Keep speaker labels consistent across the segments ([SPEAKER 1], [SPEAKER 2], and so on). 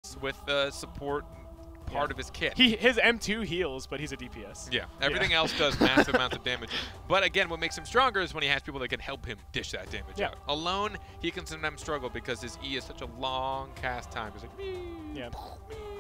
[SPEAKER 1] helps with the support part of his kit.
[SPEAKER 2] His M2 heals, but he's a DPS.
[SPEAKER 1] Yeah, everything else does massive amounts of damage. But again, what makes him stronger is when he has people that can help him dish that damage out. Alone, he can sometimes struggle because his E is such a long cast time. It's like,
[SPEAKER 2] yeah.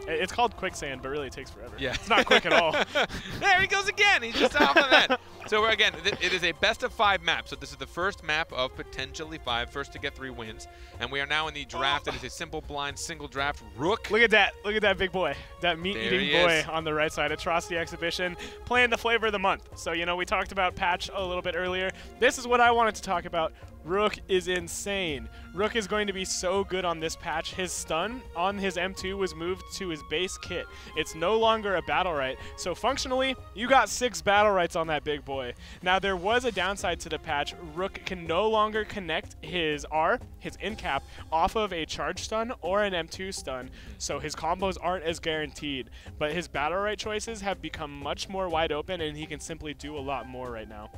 [SPEAKER 2] It's called quicksand, but really it takes forever.
[SPEAKER 1] Yeah.
[SPEAKER 2] It's not quick at all.
[SPEAKER 1] There he goes again. He's just off on that. So again, it is a best of 5 map. So this is the first map of potentially 5, first to get 3 wins. And we are now in the draft. It is a simple blind single draft. Rook.
[SPEAKER 2] Look at that. Look at that big boy. That meat-eating boy on the right side. Atrocity Exhibition playing the flavor of the month. So, you know, we talked about patch a little bit earlier. This is what I wanted to talk about. Rook is insane. Rook is going to be so good on this patch. His stun on his M2 was moved to his base kit. It's no longer a Battlerite. So functionally, you got 6 Battlerites on that big boy. Now, there was a downside to the patch. Rook can no longer connect his R, his in cap, off of a charge stun or an M2 stun. So his combos aren't as guaranteed. But his Battlerite choices have become much more wide open, and he can simply do a lot more right now.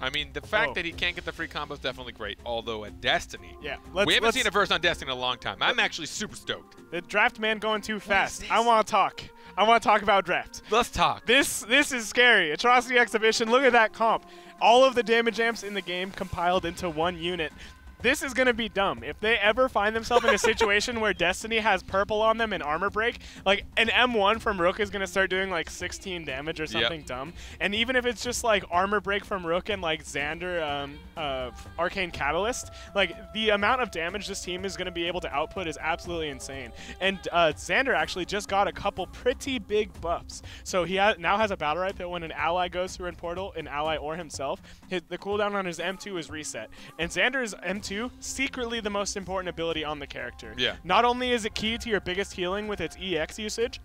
[SPEAKER 1] I mean, the fact that he can't get the free combo is definitely great. Although at Destiny,
[SPEAKER 2] yeah,
[SPEAKER 1] we haven't seen a verse on Destiny in a long time. I'm actually super stoked.
[SPEAKER 2] The draft man going too fast. I want to talk. I want to talk about draft.
[SPEAKER 1] Let's talk.
[SPEAKER 2] This is scary. Atrocity Exhibition. Look at that comp. All of the damage amps in the game compiled into one unit. This is going to be dumb. If they ever find themselves in a situation where Destiny has purple on them and armor break, like an M1 from Rook is going to start doing like 16 damage or something dumb. And even if it's just like armor break from Rook and like Xander Arcane Catalyst, like the amount of damage this team is going to be able to output is absolutely insane. And Xander actually just got a couple pretty big buffs. So he now has a Battlerite that when an ally goes through a portal, an ally or himself, the cooldown on his M2 is reset. And Xander's M2 secretly the most important ability on the character.
[SPEAKER 1] Yeah.
[SPEAKER 2] Not only is it key to your biggest healing with its EX usage,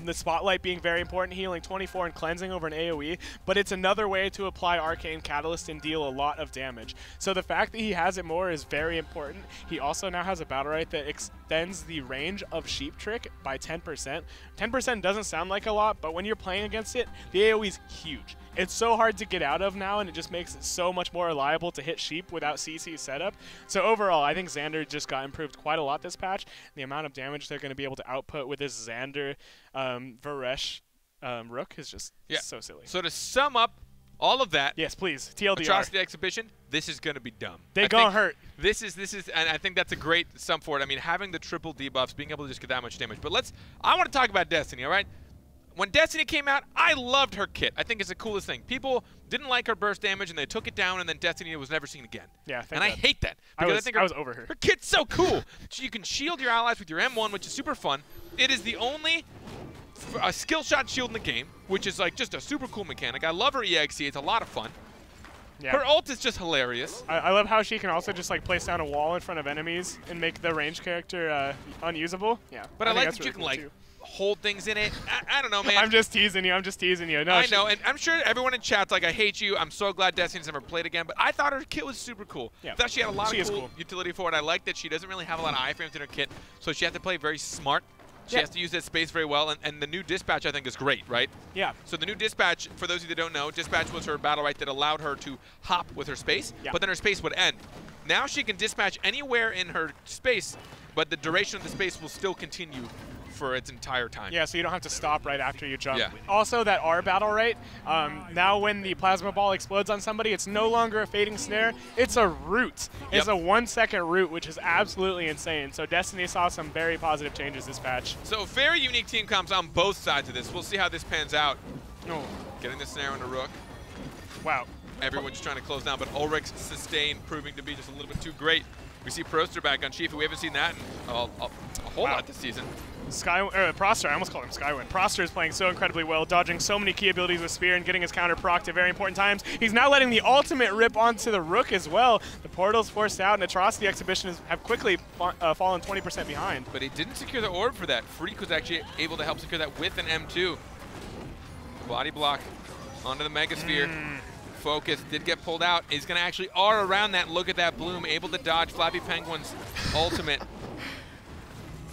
[SPEAKER 2] the Spotlight being very important, healing 24 and cleansing over an AoE, but it's another way to apply Arcane Catalyst and deal a lot of damage. So the fact that he has it more is very important. He also now has a Battlerite that extends the range of Sheep Trick by 10%. 10% doesn't sound like a lot, but when you're playing against it, the AoE is huge. It's so hard to get out of now, and it just makes it so much more reliable to hit Sheep without CC setup. So overall, I think Xander just got improved quite a lot this patch. The amount of damage they're going to be able to output with this Xander Varesh Rook is just so silly.
[SPEAKER 1] So to sum up all of that,
[SPEAKER 2] yes, please, TLDR.
[SPEAKER 1] Atrocity Exhibition, this is going to be dumb.
[SPEAKER 2] They gonna hurt.
[SPEAKER 1] This is, and I think that's a great sum for it. I mean, having the triple debuffs, being able to just get that much damage. But I want to talk about Destiny, all right? When Destiny came out, I loved her kit. I think it's the coolest thing. People didn't like her burst damage, and they took it down, and then Destiny was never seen again.
[SPEAKER 2] Yeah,
[SPEAKER 1] and I hate that. Because I think
[SPEAKER 2] I was over her.
[SPEAKER 1] Her kit's so cool. You can shield your allies with your M1, which is super fun. It is the only skill shot shield in the game, which is like just a super cool mechanic. I love her EXE. It's a lot of fun. Yeah. Her ult is just hilarious.
[SPEAKER 2] I love how she can also just like place down a wall in front of enemies and make the ranged character unusable. Yeah,
[SPEAKER 1] but I like that you can like hold things in it. I don't know, man.
[SPEAKER 2] I'm just teasing you. I'm just teasing you. No,
[SPEAKER 1] I know, and I'm sure everyone in chat's like, I hate you. I'm so glad Destiny's never played again. But I thought her kit was super cool.
[SPEAKER 2] Yeah.
[SPEAKER 1] I thought she had a lot of cool utility for it. I like that she doesn't really have a lot of iframes in her kit, so she has to play very smart. She has to use that space very well, and the new Dispatch, I think, is great, right?
[SPEAKER 2] Yeah.
[SPEAKER 1] So the new Dispatch, for those of you that don't know, Dispatch was her Battlerite that allowed her to hop with her space, but then her space would end. Now she can dispatch anywhere in her space, but the duration of the space will still continue for its entire time. Yeah,
[SPEAKER 2] so you don't have to stop right after you jump.
[SPEAKER 1] Yeah.
[SPEAKER 2] Also, that R Battlerite, now when the plasma ball explodes on somebody, it's no longer a fading snare, it's a root. It's a 1 second root, which is absolutely insane. So Destiny saw some very positive changes this patch.
[SPEAKER 1] So very unique team comps on both sides of this. We'll see how this pans out. Oh, getting the snare on the Rook.
[SPEAKER 2] Wow.
[SPEAKER 1] Everyone's trying to close down, but Ulrich's sustain proving to be just a little bit too great. We see Proster back on Chief, we haven't seen that in a whole lot this season.
[SPEAKER 2] Proster, I almost called him Skywind. Proster is playing so incredibly well, dodging so many key abilities with Spear and getting his counter procced at very important times. He's now letting the ultimate rip onto the Rook as well. The portal's forced out, and Atrocity Exhibition have quickly fallen 20% behind.
[SPEAKER 1] But he didn't secure the orb for that. Freak was actually able to help secure that with an M2. Body block onto the Megasphere. Focus did get pulled out. He's going to actually R around that. Look at that Bloom, able to dodge Flappy Penguin's ultimate.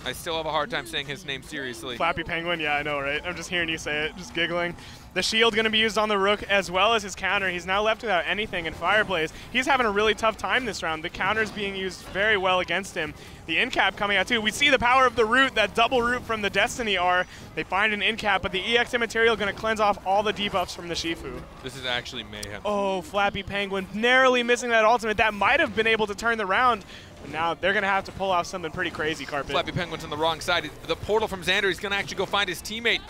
[SPEAKER 1] I still have a hard time saying his name seriously.
[SPEAKER 2] Flappy Penguin, yeah, I know, right? I'm just hearing you say it, just giggling. The shield going to be used on the Rook as well as his counter. He's now left without anything, and Fireblaze, he's having a really tough time this round. The counter's being used very well against him. The in-cap coming out too. We see the power of the root, that double root from the Destiny R. They find an in-cap, but the EXM material going to cleanse off all the debuffs from the Shifu.
[SPEAKER 1] This is actually mayhem.
[SPEAKER 2] Oh, Flappy Penguin narrowly missing that ultimate. That might have been able to turn the round. But now they're going to have to pull off something pretty crazy, Carpet.
[SPEAKER 1] Flappy Penguin's on the wrong side. The portal from Xander, he's going to actually go find his teammate.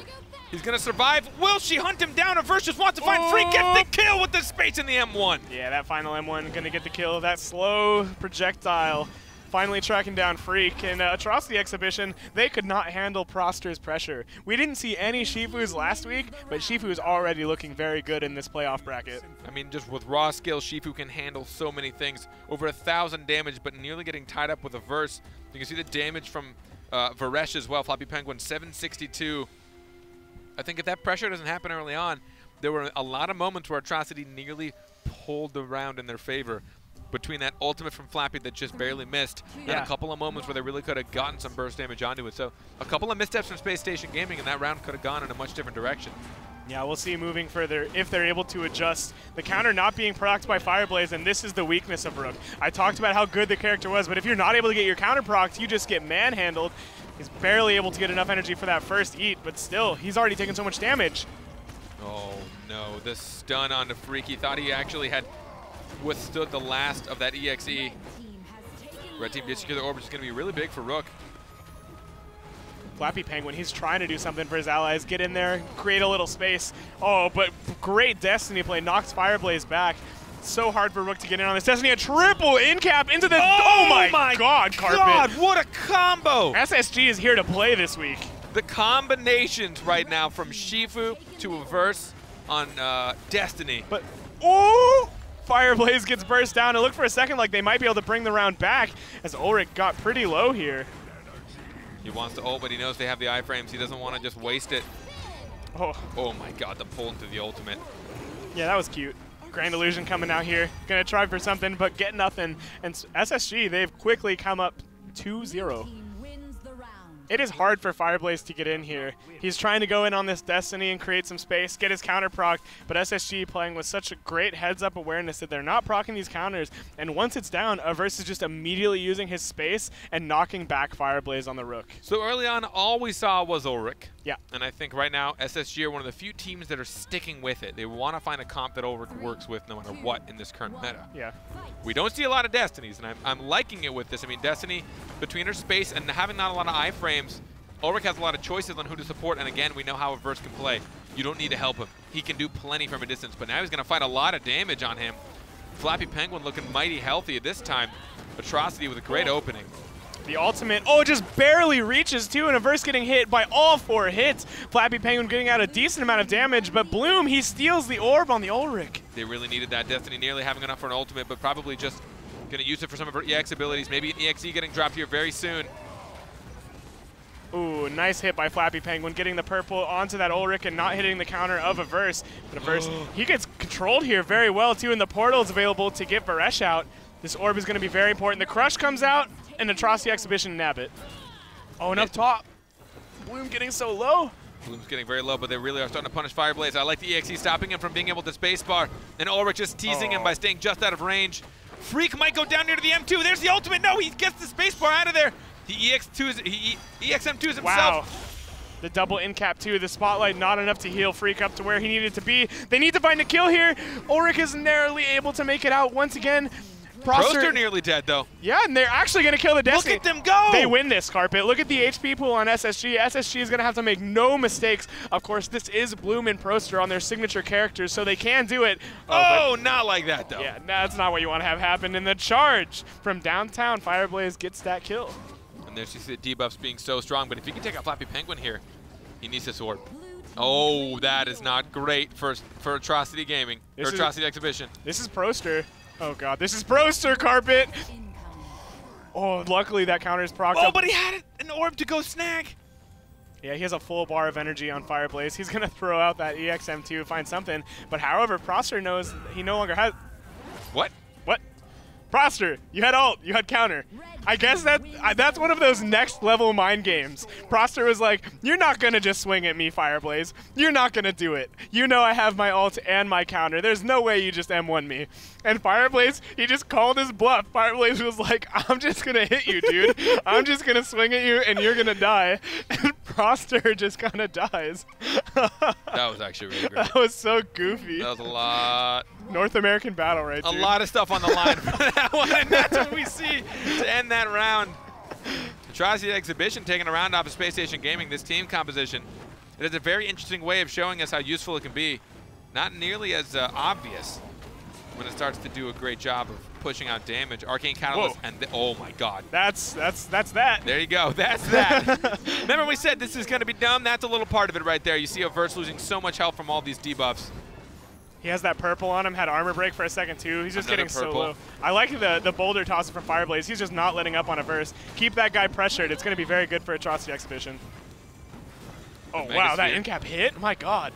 [SPEAKER 1] He's going to survive. Will she hunt him down? Averse just wants to find Freak, gets the kill with the space in the M1.
[SPEAKER 2] Yeah, that final M1 going to get the kill. That slow projectile finally tracking down Freak. In Atrocity Exhibition, they could not handle Proster's pressure. We didn't see any Shifus last week, but Shifu is already looking very good in this playoff bracket.
[SPEAKER 1] I mean, just with raw skill, Shifu can handle so many things. Over 1,000 damage, but nearly getting tied up with a Verse. You can see the damage from Varesh as well. Flappy Penguin, 762. I think if that pressure doesn't happen early on, there were a lot of moments where Atrocity nearly pulled the round in their favor. Between that ultimate from Flappy that just barely missed, and a couple of moments where they really could have gotten some burst damage onto it. So a couple of missteps from Spacestation Gaming, and that round could have gone in a much different direction.
[SPEAKER 2] Yeah, we'll see moving further if they're able to adjust. The counter not being procced by Fireblaze, and this is the weakness of Rook. I talked about how good the character was, but if you're not able to get your counter procced, you just get manhandled. He's barely able to get enough energy for that first eat, but still, he's already taken so much damage.
[SPEAKER 1] Oh no, the stun on the Freak. He thought he actually had withstood the last of that EXE. Red team did secure the orb, which is going to be really big for Rook.
[SPEAKER 2] Flappy Penguin, he's trying to do something for his allies. Get in there, create a little space. Oh, but great Destiny play, knocks Fireblaze back. So hard for Rook to get in on this. Destiny, a triple in-cap into the... Oh my God, Carpet.
[SPEAKER 1] God, what a combo!
[SPEAKER 2] SSG is here to play this week.
[SPEAKER 1] The combinations right now from Shifu to Averse on Destiny.
[SPEAKER 2] But, oh! Fireblaze gets burst down. It looked for a second like they might be able to bring the round back as Ulrich got pretty low here.
[SPEAKER 1] He wants to ult, but he knows they have the iframes. He doesn't want to just waste it. Oh my God, the pull into the ultimate.
[SPEAKER 2] Yeah, that was cute. Grand Illusion coming out here. Gonna try for something, but get nothing. And SSG, they've quickly come up 2-0. It is hard for Fireblaze to get in here. He's trying to go in on this Destiny and create some space, get his counter proc, but SSG playing with such a great heads-up awareness that they're not proccing these counters, and once it's down, Averse is just immediately using his space and knocking back Fireblaze on the Rook.
[SPEAKER 1] So early on, all we saw was Ulrich.
[SPEAKER 2] Yeah.
[SPEAKER 1] And I think right now, SSG are one of the few teams that are sticking with it. They want to find a comp that Ulrich works with no matter what in this current meta.
[SPEAKER 2] Yeah.
[SPEAKER 1] We don't see a lot of Destinies, and I'm liking it with this. I mean, Destiny, between her space and having not a lot of iframes, Ulrich has a lot of choices on who to support, and again, we know how Averse can play. You don't need to help him. He can do plenty from a distance, but now he's going to fight a lot of damage on him. Flappy Penguin looking mighty healthy at this time. Atrocity with a great opening.
[SPEAKER 2] The ultimate, oh, just barely reaches too, and Averse getting hit by all 4 hits. Flappy Penguin getting out a decent amount of damage, but Bloom, he steals the orb on the Ulrich.
[SPEAKER 1] They really needed that. Destiny nearly having enough for an ultimate, but probably just going to use it for some of her EX abilities. Maybe an EXE getting dropped here very soon.
[SPEAKER 2] Ooh, nice hit by Flappy Penguin, getting the purple onto that Ulrich and not hitting the counter of Averse. But Averse, he gets controlled here very well too, and the portal is available to get Varesh out. This orb is going to be very important. The Crush comes out, and Atrocity Exhibition nab it. Oh, and up top, Bloom getting so low.
[SPEAKER 1] Bloom's getting very low, but they really are starting to punish Fireblaze. I like the EXE stopping him from being able to spacebar, and Ulrich just teasing him by staying just out of range. Freak might go down near to the M2. There's the ultimate. No, he gets the spacebar out of there. He EXM2s himself.
[SPEAKER 2] Wow. The double in-cap too. The spotlight not enough to heal Freak up to where he needed to be. They need to find a kill here. Ulrich is narrowly able to make it out once again.
[SPEAKER 1] Proster nearly dead though.
[SPEAKER 2] Yeah, and they're actually going to kill the Destiny.
[SPEAKER 1] Look at them go!
[SPEAKER 2] They win this, Carpet. Look at the HP pool on SSG. SSG is going to have to make no mistakes. Of course, this is Bloom and Proster on their signature characters, so they can do it.
[SPEAKER 1] Oh, not like that though.
[SPEAKER 2] Yeah, that's not what you want to have happen. In the charge from downtown, Fireblaze gets that kill.
[SPEAKER 1] And there's just the debuffs being so strong, but if he can take out Flappy Penguin here, he needs this orb. Oh, that is not great for Atrocity Gaming, or Atrocity Exhibition.
[SPEAKER 2] This is Proster. Oh God, this is Proster, Carpet. Oh, luckily that counter is procced up.
[SPEAKER 1] But he had an orb to go snag.
[SPEAKER 2] Yeah, he has a full bar of energy on Fireblaze. He's gonna throw out that EXM2, find something. But however, Proster knows he no longer has...
[SPEAKER 1] What?
[SPEAKER 2] What? Froster, you had ult, you had counter. I guess that's one of those next level mind games. Froster was like, you're not gonna just swing at me, Fireblaze. You're not gonna do it. You know I have my ult and my counter. There's no way you just M1 me. And Fireblaze, he just called his bluff. Fireblaze was like, I'm just gonna hit you, dude. I'm just gonna swing at you and you're gonna die. And Froster just kinda dies.
[SPEAKER 1] That was actually really great.
[SPEAKER 2] That was so goofy.
[SPEAKER 1] That was a lot.
[SPEAKER 2] North American battle right there.
[SPEAKER 1] A lot of stuff on the line for that one, and that's what we see to end that round. Atrocity Exhibition taking a round off of Spacestation Gaming. This team composition, it is a very interesting way of showing us how useful it can be. Not nearly as obvious when it starts to do a great job of pushing out damage. Arcane Catalyst and oh my god.
[SPEAKER 2] That's that.
[SPEAKER 1] There you go. That's that. Remember we said this is going to be dumb? That's a little part of it right there. You see Averse losing so much health from all these debuffs.
[SPEAKER 2] He has that purple on him, had armor break for a second too. He's just getting so low. I like the boulder tossing from Fireblaze. He's just not letting up on Averse. Keep that guy pressured. It's going to be very good for Atrocity Exhibition. Oh, wow, that in-cap hit? My god.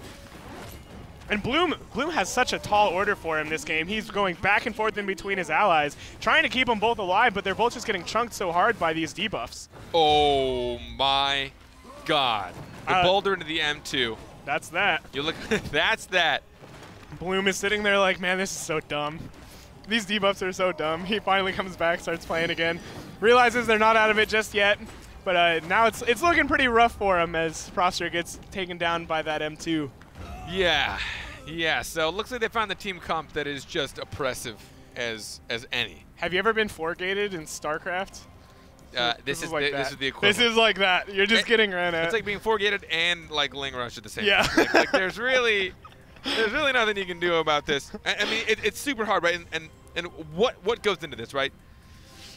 [SPEAKER 2] And Bloom has such a tall order for him this game. He's going back and forth in between his allies, trying to keep them both alive, but they're both just getting chunked so hard by these debuffs.
[SPEAKER 1] Oh my god. The boulder into the M2.
[SPEAKER 2] That's that.
[SPEAKER 1] You look, that's that.
[SPEAKER 2] Bloom is sitting there like, man, this is so dumb. These debuffs are so dumb. He finally comes back, starts playing again, realizes they're not out of it just yet, but now it's looking pretty rough for him as Froster gets taken down by that M2.
[SPEAKER 1] Yeah, so it looks like they found the team comp that is just oppressive as any.
[SPEAKER 2] Have you ever been 4-gated in StarCraft?
[SPEAKER 1] This is the equivalent.
[SPEAKER 2] This is like that. You're just getting ran at.
[SPEAKER 1] It's like being 4-gated and like Ling Rush at the same
[SPEAKER 2] time.
[SPEAKER 1] Yeah. Like there's really nothing you can do about this. I mean, it's super hard, right? And what goes into this, right?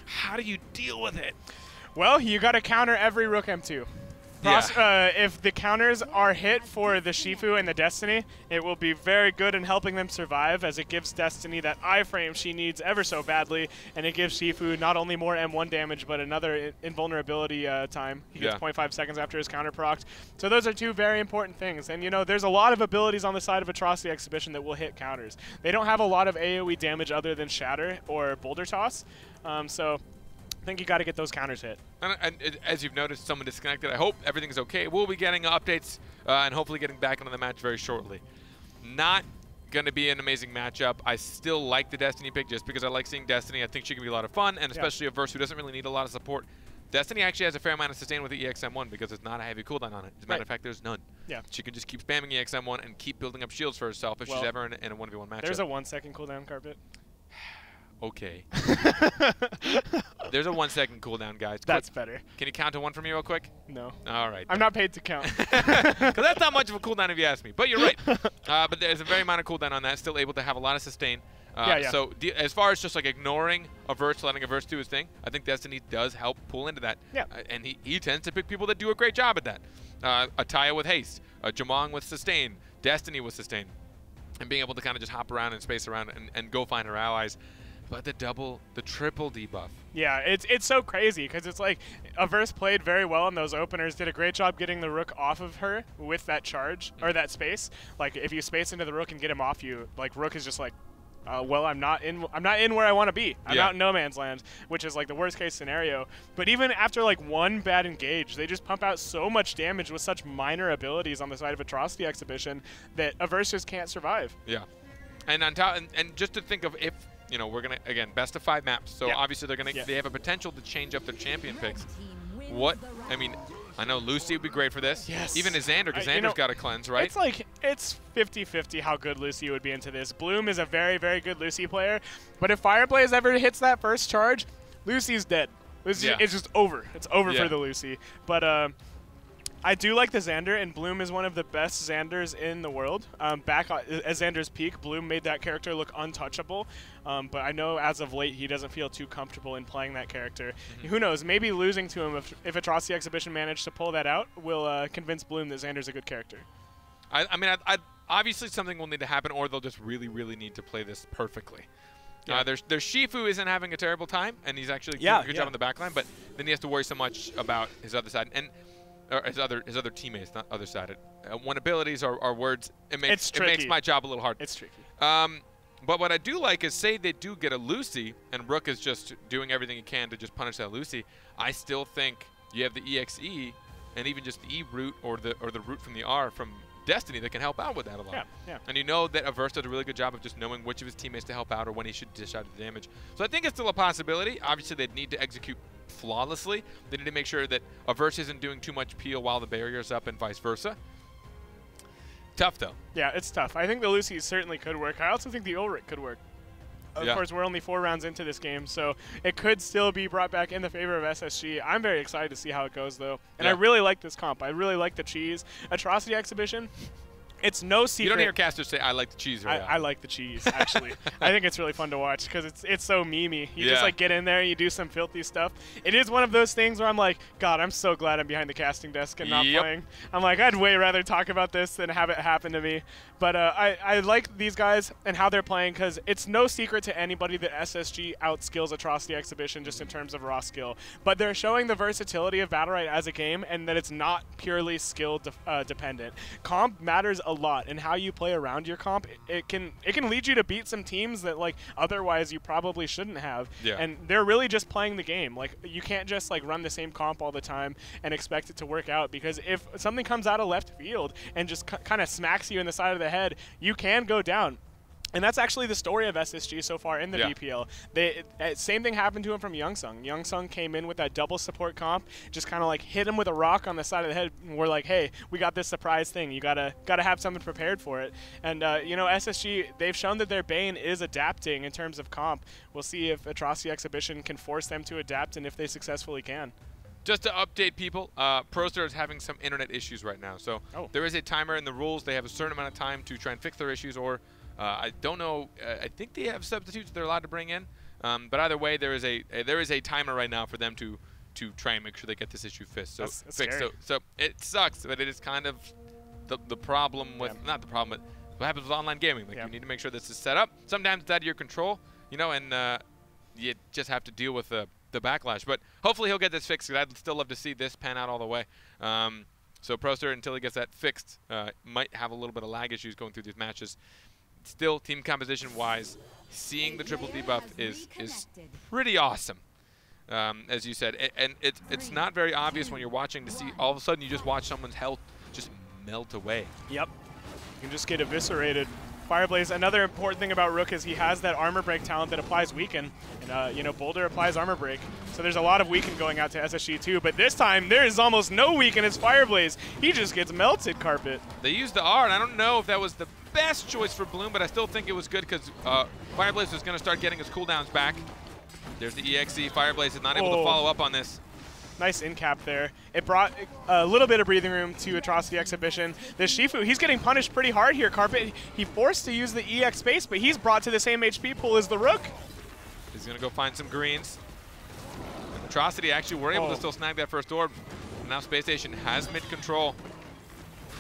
[SPEAKER 1] How do you deal with it?
[SPEAKER 2] Well, you got to counter every Rook M2. If the counters are hit for the Shifu and the Destiny, it will be very good in helping them survive, as it gives Destiny that iframe she needs ever so badly, and it gives Shifu not only more M1 damage, but another invulnerability time. He gets 0.5 seconds after his counter procced. So those are two very important things. And, you know, there's a lot of abilities on the side of Atrocity Exhibition that will hit counters. They don't have a lot of AoE damage other than Shatter or Boulder Toss. So I think you got to get those counters hit.
[SPEAKER 1] And as you've noticed, someone disconnected. I hope everything's okay. We'll be getting updates and hopefully getting back into the match very shortly. Not going to be an amazing matchup. I still like the Destiny pick just because I like seeing Destiny. I think she can be a lot of fun, and especially a verse who doesn't really need a lot of support. Destiny actually has a fair amount of sustain with the EXM1 because it's not a heavy cooldown on it. As a matter of fact, there's none. Yeah. She can just keep spamming EXM1 and keep building up shields for herself if she's ever in a 1v1 matchup.
[SPEAKER 2] There's a 1-second cooldown, Carpet.
[SPEAKER 1] Okay. There's a 1-second cooldown, guys.
[SPEAKER 2] That's better.
[SPEAKER 1] Can you count to 1 for me real quick?
[SPEAKER 2] No.
[SPEAKER 1] All right.
[SPEAKER 2] I'm not paid to count.
[SPEAKER 1] Because that's not much of a cooldown if you ask me. But you're right. But there's a very minor cooldown on that. Still able to have a lot of sustain. So as far as just like ignoring Averse, letting Averse do his thing, I think Destiny does help pull into that.
[SPEAKER 2] Yeah.
[SPEAKER 1] And he tends to pick people that do a great job at that. Ataya with haste, Jamong with sustain, Destiny with sustain, and being able to kind of just hop around and space around and go find her allies. But the triple debuff.
[SPEAKER 2] Yeah, it's so crazy because it's like Averse played very well in those openers, did a great job getting the Rook off of her with that charge or that space. Like if you space into the Rook and get him off you, like Rook is just like, well, I'm not in where I want to be. I'm out in no man's land, which is like the worst case scenario. But even after like one bad engage, they just pump out so much damage with such minor abilities on the side of Atrocity Exhibition that Averse just can't survive.
[SPEAKER 1] Yeah, and on top, and just to think of if. You know, we're gonna again best of 5 maps, so obviously they're gonna they have a potential to change up their champion picks. I mean, I know Lucy would be great for this.
[SPEAKER 2] Yes.
[SPEAKER 1] Even Xander, because Xander's got a cleanse, right?
[SPEAKER 2] It's like it's 50-50 how good Lucy would be into this. Bloom is a very, very good Lucy player, but if Fireblaze ever hits that first charge, Lucy's dead. It's just over. It's over for the Lucy. But I do like the Xander, and Bloom is one of the best Xanders in the world. Back at Xander's peak, Bloom made that character look untouchable, but I know as of late he doesn't feel too comfortable in playing that character. Who knows, maybe losing to him, if Atrocity Exhibition managed to pull that out, will convince Bloom that Xander's a good character.
[SPEAKER 1] I mean, obviously something will need to happen, or they'll just really, really need to play this perfectly. There's Shifu isn't having a terrible time, and he's actually doing a good job on the backline, but then he has to worry so much about his other side. Or his other teammates, not other side. When abilities are words, it makes my job a little hard.
[SPEAKER 2] It's tricky.
[SPEAKER 1] But what I do like is, say they do get a Lucy, and Rook is just doing everything he can to just punish that Lucy. I still think you have the EXE, and even just the E root or the root from the R from Destiny that can help out with that a lot.
[SPEAKER 2] Yeah, yeah.
[SPEAKER 1] And you know that Averse does a really good job of just knowing which of his teammates to help out or when he should dish out the damage. So I think it's still a possibility. Obviously, they'd need to execute flawlessly. They need to make sure that Averse isn't doing too much peel while the barrier's up and vice versa. Tough, though.
[SPEAKER 2] Yeah, it's tough. I think the Lucy certainly could work. I also think the Ulrich could work. Of course, we're only 4 rounds into this game, so it could still be brought back in the favor of SSG. I'm very excited to see how it goes, though. And I really like this comp. I really like the cheese. Atrocity Exhibition, it's no secret.
[SPEAKER 1] You don't hear casters say, I like the cheese right now.
[SPEAKER 2] I like the cheese, actually. I think it's really fun to watch because it's so memey. You just like get in there and you do some filthy stuff. It is one of those things where I'm like, God, I'm so glad I'm behind the casting desk and not playing. I'm like, I'd way rather talk about this than have it happen to me. But I like these guys and how they're playing because it's no secret to anybody that SSG outskills Atrocity Exhibition just in terms of raw skill. But they're showing the versatility of Battlerite as a game and that it's not purely skill dependent. Comp matters a lot, and how you play around your comp, it can lead you to beat some teams that like otherwise you probably shouldn't have. And they're really just playing the game. Like, you can't just like run the same comp all the time and expect it to work out, because if something comes out of left field and just kind of smacks you in the side of the head, you can go down. And that's actually the story of SSG so far in the BPL. Same thing happened to him from Youngsung. Youngsung came in with that double support comp, just kind of like hit him with a rock on the side of the head. And we're like, hey, we got this surprise thing. You gotta have something prepared for it. And you know, SSG, they've shown that their Bane is adapting in terms of comp. We'll see if Atrocity Exhibition can force them to adapt and if they successfully can.
[SPEAKER 1] Just to update people, ProStar is having some internet issues right now. So there is a timer in the rules. They have a certain amount of time to try and fix their issues, or I don't know. I think they have substitutes they're allowed to bring in. But either way, there is a timer right now for them to try and make sure they get this issue fixed. So so it sucks, but it is kind of the problem with not the problem, but what happens with online gaming. Like, you need to make sure this is set up. Sometimes it's out of your control, you know, and you just have to deal with the backlash. But hopefully he'll get this fixed. I'd still love to see this pan out all the way. So ProStar, until he gets that fixed, might have a little bit of lag issues going through these matches. Still, team composition-wise, seeing the triple debuff is pretty awesome, as you said. And it's not very obvious when you're watching to see all of a sudden you just watch someone's health just melt away. Yep.
[SPEAKER 2] You can just get eviscerated. Fireblaze, another important thing about Rook is he has that armor break talent that applies weaken. And, you know, Boulder applies armor break. So there's a lot of weaken going out to SSG too. But this time, there is almost no weaken as Fireblaze. He just gets melted, Carpet.
[SPEAKER 1] They used the R, and I don't know if that was the best choice for Bloom, but I still think it was good because Fireblaze is going to start getting his cooldowns back. There's the EXE. Fireblaze is not able to follow up on this.
[SPEAKER 2] Nice in cap there. It brought a little bit of breathing room to Atrocity Exhibition. The Shifu, he's getting punished pretty hard here, Carpet. He forced to use the EX space, but he's brought to the same HP pool as the Rook.
[SPEAKER 1] He's going to go find some greens. And Atrocity actually were able to still snag that first orb. And now Spacestation has mid control.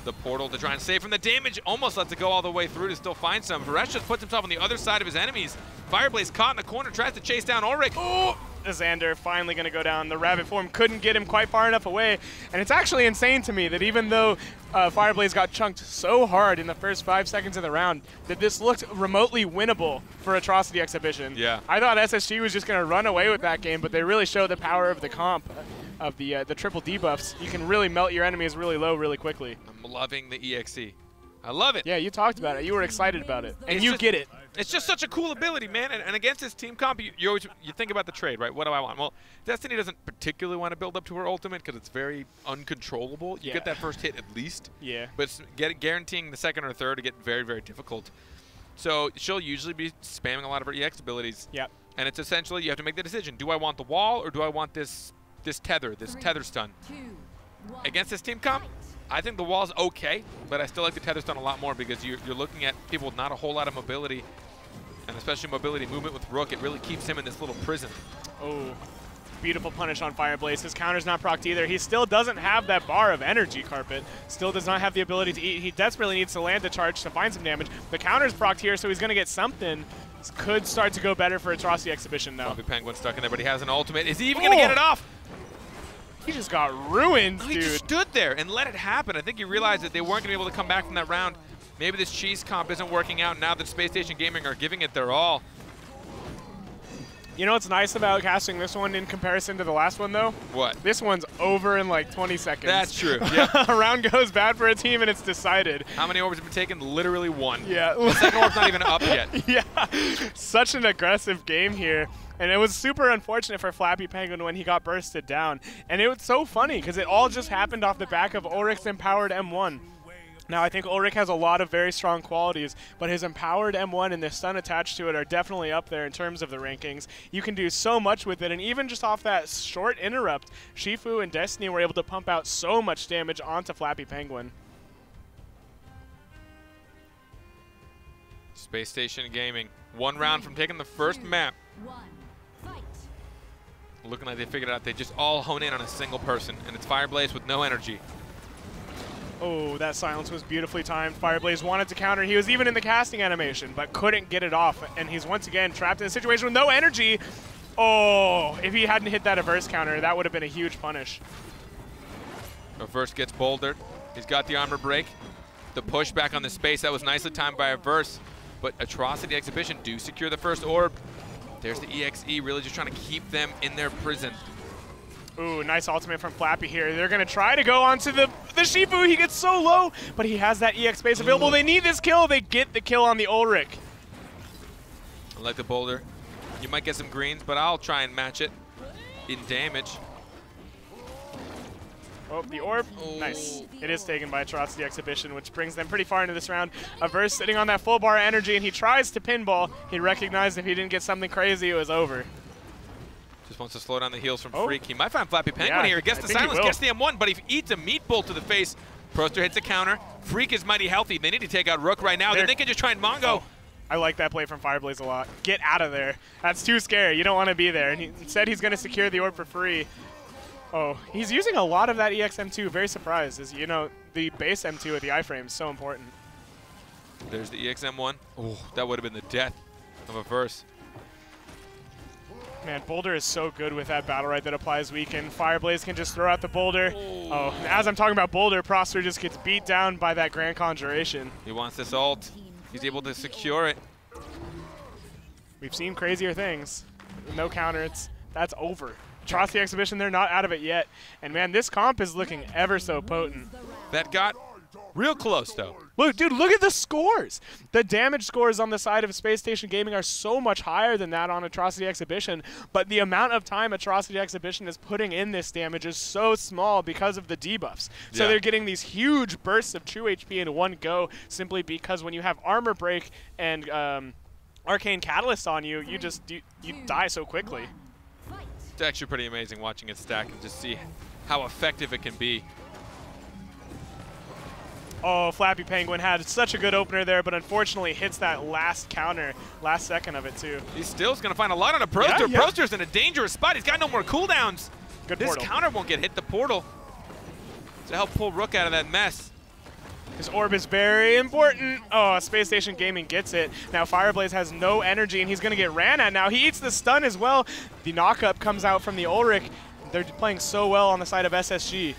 [SPEAKER 1] The portal to try and save from the damage. Almost lets it go all the way through to still find some. Varesh just puts himself on the other side of his enemies. Fireblaze caught in the corner, tries to chase down Ulrich.
[SPEAKER 2] Oh! Xander finally going to go down. The rabbit form couldn't get him quite far enough away. And it's actually insane to me that even though Fireblaze got chunked so hard in the first 5 seconds of the round, that this looked remotely winnable for Atrocity Exhibition.
[SPEAKER 1] Yeah.
[SPEAKER 2] I thought SSG was just going to run away with that game, but they really showed the power of the comp, of the triple debuffs. You can really melt your enemies really low really quickly.
[SPEAKER 1] I'm loving the EXE. I love it.
[SPEAKER 2] Yeah, you talked about it. You were excited about it. And you get it.
[SPEAKER 1] It's just such a cool ability, man. And against this team comp, you think about the trade, right? What do I want? Well, Destiny doesn't particularly want to build up to her ultimate because it's very uncontrollable. You get that first hit at least.
[SPEAKER 2] Yeah.
[SPEAKER 1] But guaranteeing the second or third to get very, very difficult. So she'll usually be spamming a lot of her EX abilities.
[SPEAKER 2] Yep.
[SPEAKER 1] And it's essentially you have to make the decision. Do I want the wall or do I want this tether stun? Against this team comp, I think the wall's okay, but I still like the tether stun a lot more because you're looking at people with not a whole lot of mobility, and especially mobility movement with Rook. It really keeps him in this little prison.
[SPEAKER 2] Oh, beautiful punish on Fireblaze. His counter's not procced either. He still doesn't have that bar of energy, Carpet. Still does not have the ability to eat. He desperately needs to land the charge to find some damage. The counter's procced here, so he's going to get something. This could start to go better for Atrocity Exhibition, though.
[SPEAKER 1] Bobby Penguin stuck in there, but he has an ultimate. Is he even going to get it off?
[SPEAKER 2] He just got ruined, dude.
[SPEAKER 1] He just stood there and let it happen. I think he realized that they weren't going to be able to come back from that round. maybe this cheese comp isn't working out now that Spacestation Gaming are giving it their all.
[SPEAKER 2] You know what's nice about casting this one in comparison to the last one, though?
[SPEAKER 1] What?
[SPEAKER 2] This one's over in like 20 seconds.
[SPEAKER 1] That's true, yeah.
[SPEAKER 2] A round goes bad for a team, and it's decided.
[SPEAKER 1] How many orbs have been taken? Literally one.
[SPEAKER 2] Yeah.
[SPEAKER 1] The second orb's not even up yet.
[SPEAKER 2] Yeah. Such an aggressive game here. And it was super unfortunate for Flappy Penguin when he got bursted down. And it was so funny, because it all just happened off the back of Ulrich's empowered M1. Now, I think Ulrich has a lot of very strong qualities, but his empowered M1 and the stun attached to it are definitely up there in terms of the rankings. You can do so much with it, and even just off that short interrupt, Shifu and Destiny were able to pump out so much damage onto Flappy Penguin.
[SPEAKER 1] Spacestation Gaming, 1 round from taking the first map. Looking like they figured out they just all hone in on a single person, and it's Fireblaze with no energy.
[SPEAKER 2] Oh, that silence was beautifully timed. Fireblaze wanted to counter. He was even in the casting animation, but couldn't get it off. And he's once again trapped in a situation with no energy. Oh, if he hadn't hit that Averse counter, that would have been a huge punish.
[SPEAKER 1] Averse gets bouldered. He's got the armor break. The push back on the space, that was nicely timed by Averse. But Atrocity Exhibition do secure the first orb. There's the EXE, really just trying to keep them in their prison.
[SPEAKER 2] Ooh, nice ultimate from Flappy here. They're going to try to go onto the Shifu. He gets so low, but he has that EX space available. They need this kill. They get the kill on the Ulrich.
[SPEAKER 1] I like the boulder. You might get some greens, but I'll try and match it in damage.
[SPEAKER 2] Oh, the orb. Ooh. Nice. It is taken by Atrocity Exhibition, which brings them pretty far into this round. Averse sitting on that full bar of energy, and he tries to pinball. He recognized if he didn't get something crazy, it was over.
[SPEAKER 1] Just wants to slow down the heals from Freak. He might find Flappy Penguin here. Gets the silence,
[SPEAKER 2] he
[SPEAKER 1] gets the M1, but he eats a meat bolt to the face. Proster hits a counter. Freak is mighty healthy. They need to take out Rook right now. Then they can just try and Mongo.
[SPEAKER 2] Oh, I like that play from Fireblaze a lot. Get out of there. That's too scary. You don't want to be there. And instead, he's going to secure the orb for free. Oh, he's using a lot of that EX M2. Very surprised. As you know, the base M2 with the iframe is so important.
[SPEAKER 1] There's the EX M1. Oh, that would have been the death of Averse.
[SPEAKER 2] Man, Boulder is so good with that Battlerite that applies weaken. Fireblaze can just throw out the Boulder. Oh, as I'm talking about Boulder, Proster just gets beat down by that Grand Conjuration.
[SPEAKER 1] He wants this ult. He's able to secure it.
[SPEAKER 2] We've seen crazier things. No counter. That's over. Atrocity Exhibition, they're not out of it yet. And man, this comp is looking ever so potent.
[SPEAKER 1] That got real close, though.
[SPEAKER 2] Look, dude, look at the scores. The damage scores on the side of Spacestation Gaming are so much higher than that on Atrocity Exhibition, but the amount of time Atrocity Exhibition is putting in this damage is so small because of the debuffs. So they're getting these huge bursts of true HP in one go simply because when you have Armor Break and Arcane Catalyst on you, you die so quickly.
[SPEAKER 1] It's actually pretty amazing watching it stack and just see how effective it can be.
[SPEAKER 2] Oh, Flappy Penguin had such a good opener there, but unfortunately hits that last counter, last second of it too.
[SPEAKER 1] He still's going to find a lot on a Proster. Yeah. Proster's in a dangerous spot. He's got no more cooldowns.
[SPEAKER 2] Good
[SPEAKER 1] this
[SPEAKER 2] portal.
[SPEAKER 1] Counter won't get hit the portal to help pull Rook out of that mess.
[SPEAKER 2] His orb is very important. Oh, Spacestation Gaming gets it. Now Fireblaze has no energy, and he's going to get ran at now. He eats the stun as well. The knockup comes out from the Ulrich. They're playing so well on the side of SSG.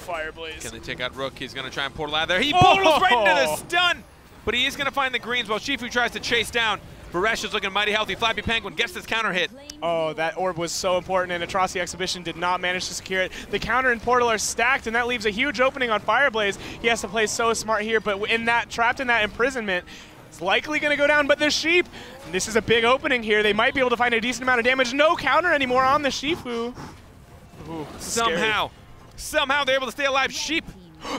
[SPEAKER 2] Fireblaze.
[SPEAKER 1] Can they take out Rook? He's going to try and portal out there. He portals right into the stun, but he is going to find the greens while Shifu tries to chase down. Baresh is looking mighty healthy. Flappy Penguin gets this counter hit.
[SPEAKER 2] Oh, that orb was so important, and Atrocity Exhibition did not manage to secure it. The counter and portal are stacked, and that leaves a huge opening on Fireblaze. He has to play so smart here, but trapped in that imprisonment, it's likely going to go down, but the Sheep, this is a big opening here. They might be able to find a decent amount of damage. No counter anymore on the Shifu. Ooh,
[SPEAKER 1] Somehow they're able to stay alive. Sheep.